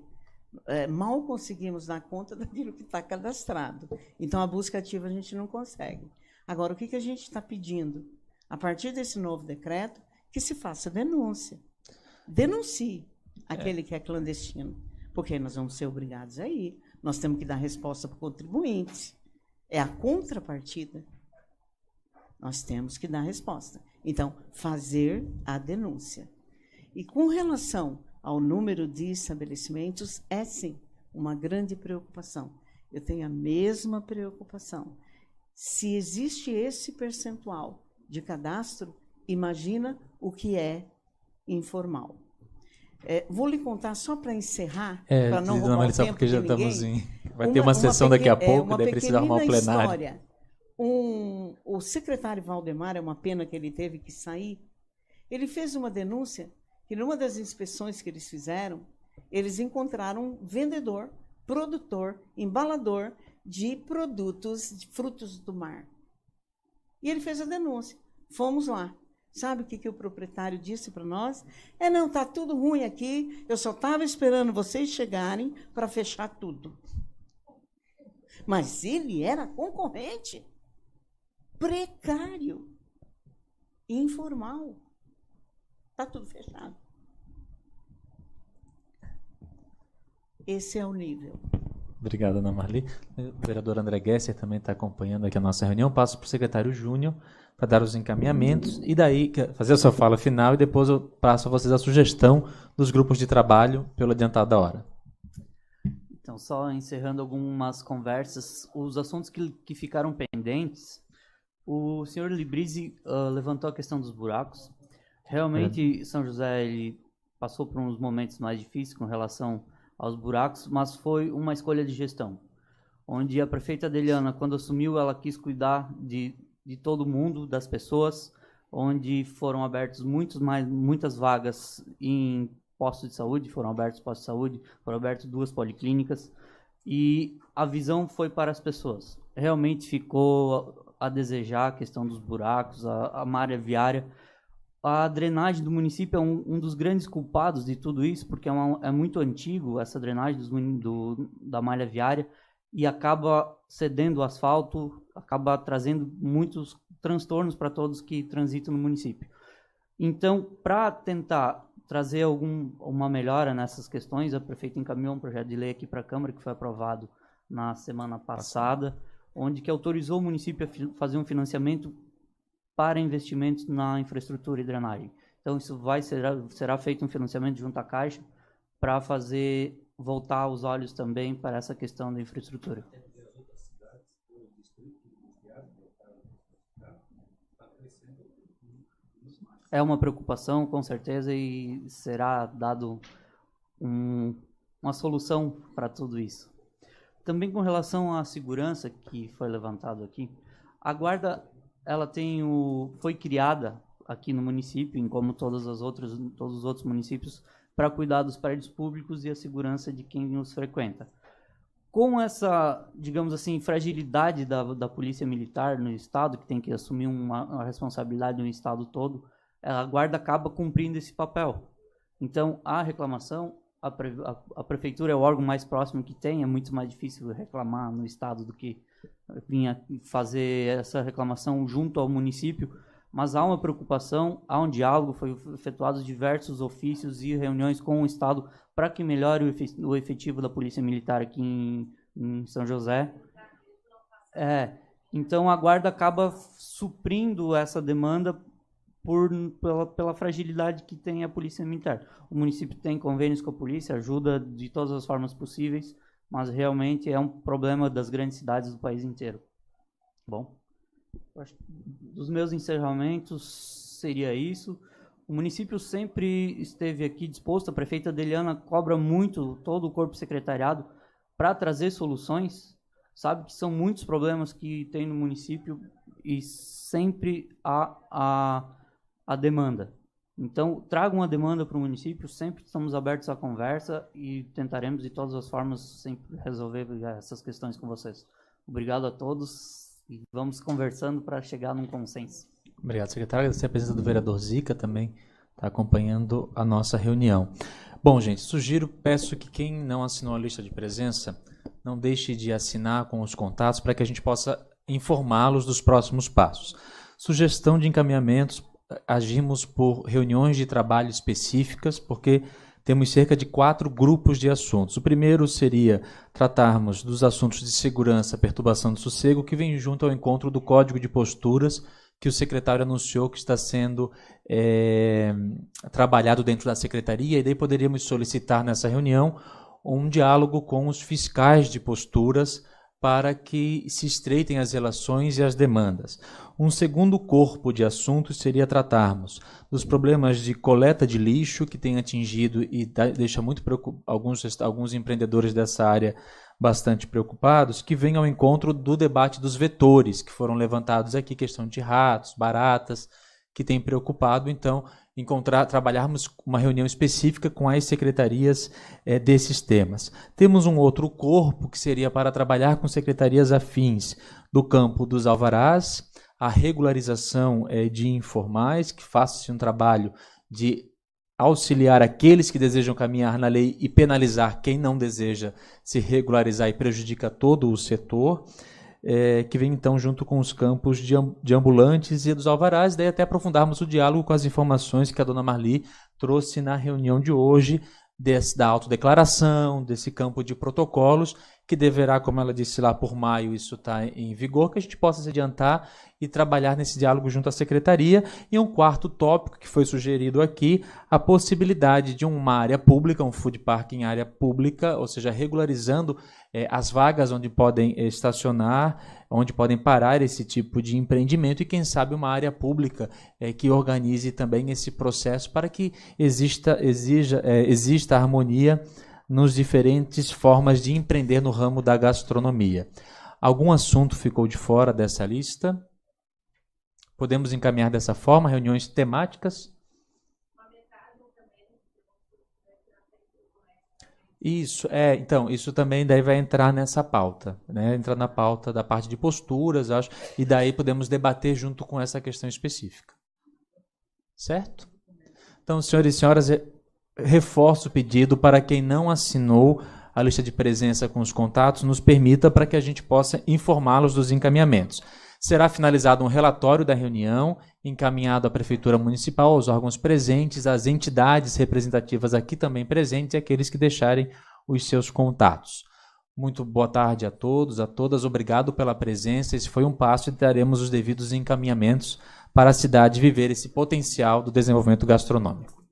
Mal conseguimos dar conta daquilo que está cadastrado. Então, a busca ativa a gente não consegue. Agora, o que a gente está pedindo? A partir desse novo decreto, que se faça denúncia. Denuncie aquele que é clandestino, porque nós vamos ser obrigados a ir. Nós temos que dar resposta para o contribuinte. É a contrapartida. Nós temos que dar resposta. Então, fazer a denúncia. E com relação ao número de estabelecimentos, é sim uma grande preocupação. Eu tenho a mesma preocupação. Se existe esse percentual de cadastro, imagina o que é informal. Vou lhe contar só para encerrar, para não roubar o tempo porque já de ninguém. Estamos vai ter uma sessão daqui a pouco, daí precisa arrumar o plenário. História. O secretário Valdemar, é uma pena que ele teve que sair, ele fez uma denúncia que numa das inspeções que eles fizeram, eles encontraram um vendedor, produtor, embalador de produtos, de frutos do mar. E ele fez a denúncia. Fomos lá. Sabe o que o proprietário disse para nós? Não, está tudo ruim aqui, eu só estava esperando vocês chegarem para fechar tudo. Mas ele era concorrente, precário, informal. Está tudo fechado. Esse é o nível. Obrigado, Ana Marli. O vereador André Gesser também está acompanhando aqui a nossa reunião. Passo para o secretário Júnior para dar os encaminhamentos e daí fazer a sua fala final e depois eu passo a vocês a sugestão dos grupos de trabalho pelo adiantado da hora. Então, só encerrando algumas conversas, os assuntos que ficaram pendentes, o senhor Librizzi levantou a questão dos buracos. Realmente, São José ele passou por uns momentos mais difíceis com relação aos buracos, mas foi uma escolha de gestão, onde a prefeita Adeliana, quando assumiu, ela quis cuidar de todo mundo, das pessoas, onde foram abertos muitas vagas em postos de saúde, foram abertos postos de saúde, foram abertas 2 policlínicas, e a visão foi para as pessoas. Realmente ficou a desejar a questão dos buracos, a malha viária. A drenagem do município é um dos grandes culpados de tudo isso, porque é muito antigo essa drenagem da malha viária, e acaba cedendo o asfalto, acaba trazendo muitos transtornos para todos que transitam no município. Então, para tentar trazer uma melhora nessas questões, a prefeita encaminhou um projeto de lei aqui para a Câmara, que foi aprovado na semana passada, onde que autorizou o município a fazer um financiamento para investimentos na infraestrutura e drenagem. Então, isso será feito um financiamento junto à Caixa para voltar os olhos também para essa questão da infraestrutura. É uma preocupação, com certeza, e será dado uma solução para tudo isso. Também com relação à segurança que foi levantado aqui, a guarda ela foi criada aqui no município, como todos os outros municípios, para cuidar dos prédios públicos e a segurança de quem os frequenta. Com essa, digamos assim, fragilidade da polícia militar no estado, que tem que assumir uma responsabilidade no estado todo, a guarda acaba cumprindo esse papel. Então, a reclamação, a prefeitura é o órgão mais próximo que tem, é muito mais difícil reclamar no estado do que vir fazer essa reclamação junto ao município, mas há uma preocupação, há um diálogo, foi efetuados diversos ofícios e reuniões com o estado para que melhore o efetivo da polícia militar aqui em São José. Então, a guarda acaba suprindo essa demanda pela fragilidade que tem a polícia militar. O município tem convênios com a polícia, ajuda de todas as formas possíveis, mas realmente é um problema das grandes cidades do país inteiro. Bom, acho que dos meus encerramentos seria isso. O município sempre esteve aqui disposto, a prefeita Adeliana cobra muito todo o corpo secretariado para trazer soluções, sabe que são muitos problemas que tem no município e sempre há a demanda. Então, traga uma demanda para o município, sempre estamos abertos à conversa e tentaremos de todas as formas sempre resolver essas questões com vocês. Obrigado a todos e vamos conversando para chegar num consenso. Obrigado, secretário. Agradecer a presença do vereador Zica também, está acompanhando a nossa reunião. Bom, gente, peço que quem não assinou a lista de presença não deixe de assinar com os contatos para que a gente possa informá-los dos próximos passos. Sugestão de encaminhamentos, agimos por reuniões de trabalho específicas, porque temos cerca de 4 grupos de assuntos. O primeiro seria tratarmos dos assuntos de segurança, perturbação do sossego, que vem junto ao encontro do Código de Posturas, que o secretário anunciou que está sendo trabalhado dentro da secretaria, e daí poderíamos solicitar nessa reunião um diálogo com os fiscais de posturas para que se estreitem as relações e as demandas. Um segundo corpo de assuntos seria tratarmos dos problemas de coleta de lixo, que tem atingido e deixa muito alguns empreendedores dessa área bastante preocupados, que vem ao encontro do debate dos vetores, que foram levantados aqui, questão de ratos, baratas, que tem preocupado. Então, trabalharmos uma reunião específica com as secretarias desses temas. Temos um outro corpo que seria para trabalhar com secretarias afins do campo dos alvarás, a regularização de informais, que faça-se um trabalho de auxiliar aqueles que desejam caminhar na lei e penalizar quem não deseja se regularizar e prejudica todo o setor, que vem então junto com os campos de ambulantes e dos alvarás, daí até aprofundarmos o diálogo com as informações que a dona Marli trouxe na reunião de hoje, da autodeclaração, desse campo de protocolos, que deverá, como ela disse lá, por maio isso está em vigor, que a gente possa se adiantar e trabalhar nesse diálogo junto à secretaria. E um quarto tópico que foi sugerido aqui, a possibilidade de uma área pública, um food park em área pública, ou seja, regularizando as vagas onde podem estacionar, onde podem parar esse tipo de empreendimento e, quem sabe, uma área pública que organize também esse processo para que exista harmonia nos diferentes formas de empreender no ramo da gastronomia. Algum assunto ficou de fora dessa lista? Podemos encaminhar dessa forma, reuniões temáticas? Isso, então, isso também daí vai entrar nessa pauta, né? Entrar na pauta da parte de posturas, acho, e daí podemos debater junto com essa questão específica. Certo? Então, senhores e senhoras, reforço o pedido para quem não assinou a lista de presença com os contatos, nos permita para que a gente possa informá-los dos encaminhamentos. Será finalizado um relatório da reunião, encaminhado à Prefeitura Municipal, aos órgãos presentes, às entidades representativas aqui também presentes e aqueles que deixarem os seus contatos. Muito boa tarde a todos, a todas. Obrigado pela presença. Esse foi um passo e daremos os devidos encaminhamentos para a cidade viver esse potencial do desenvolvimento gastronômico.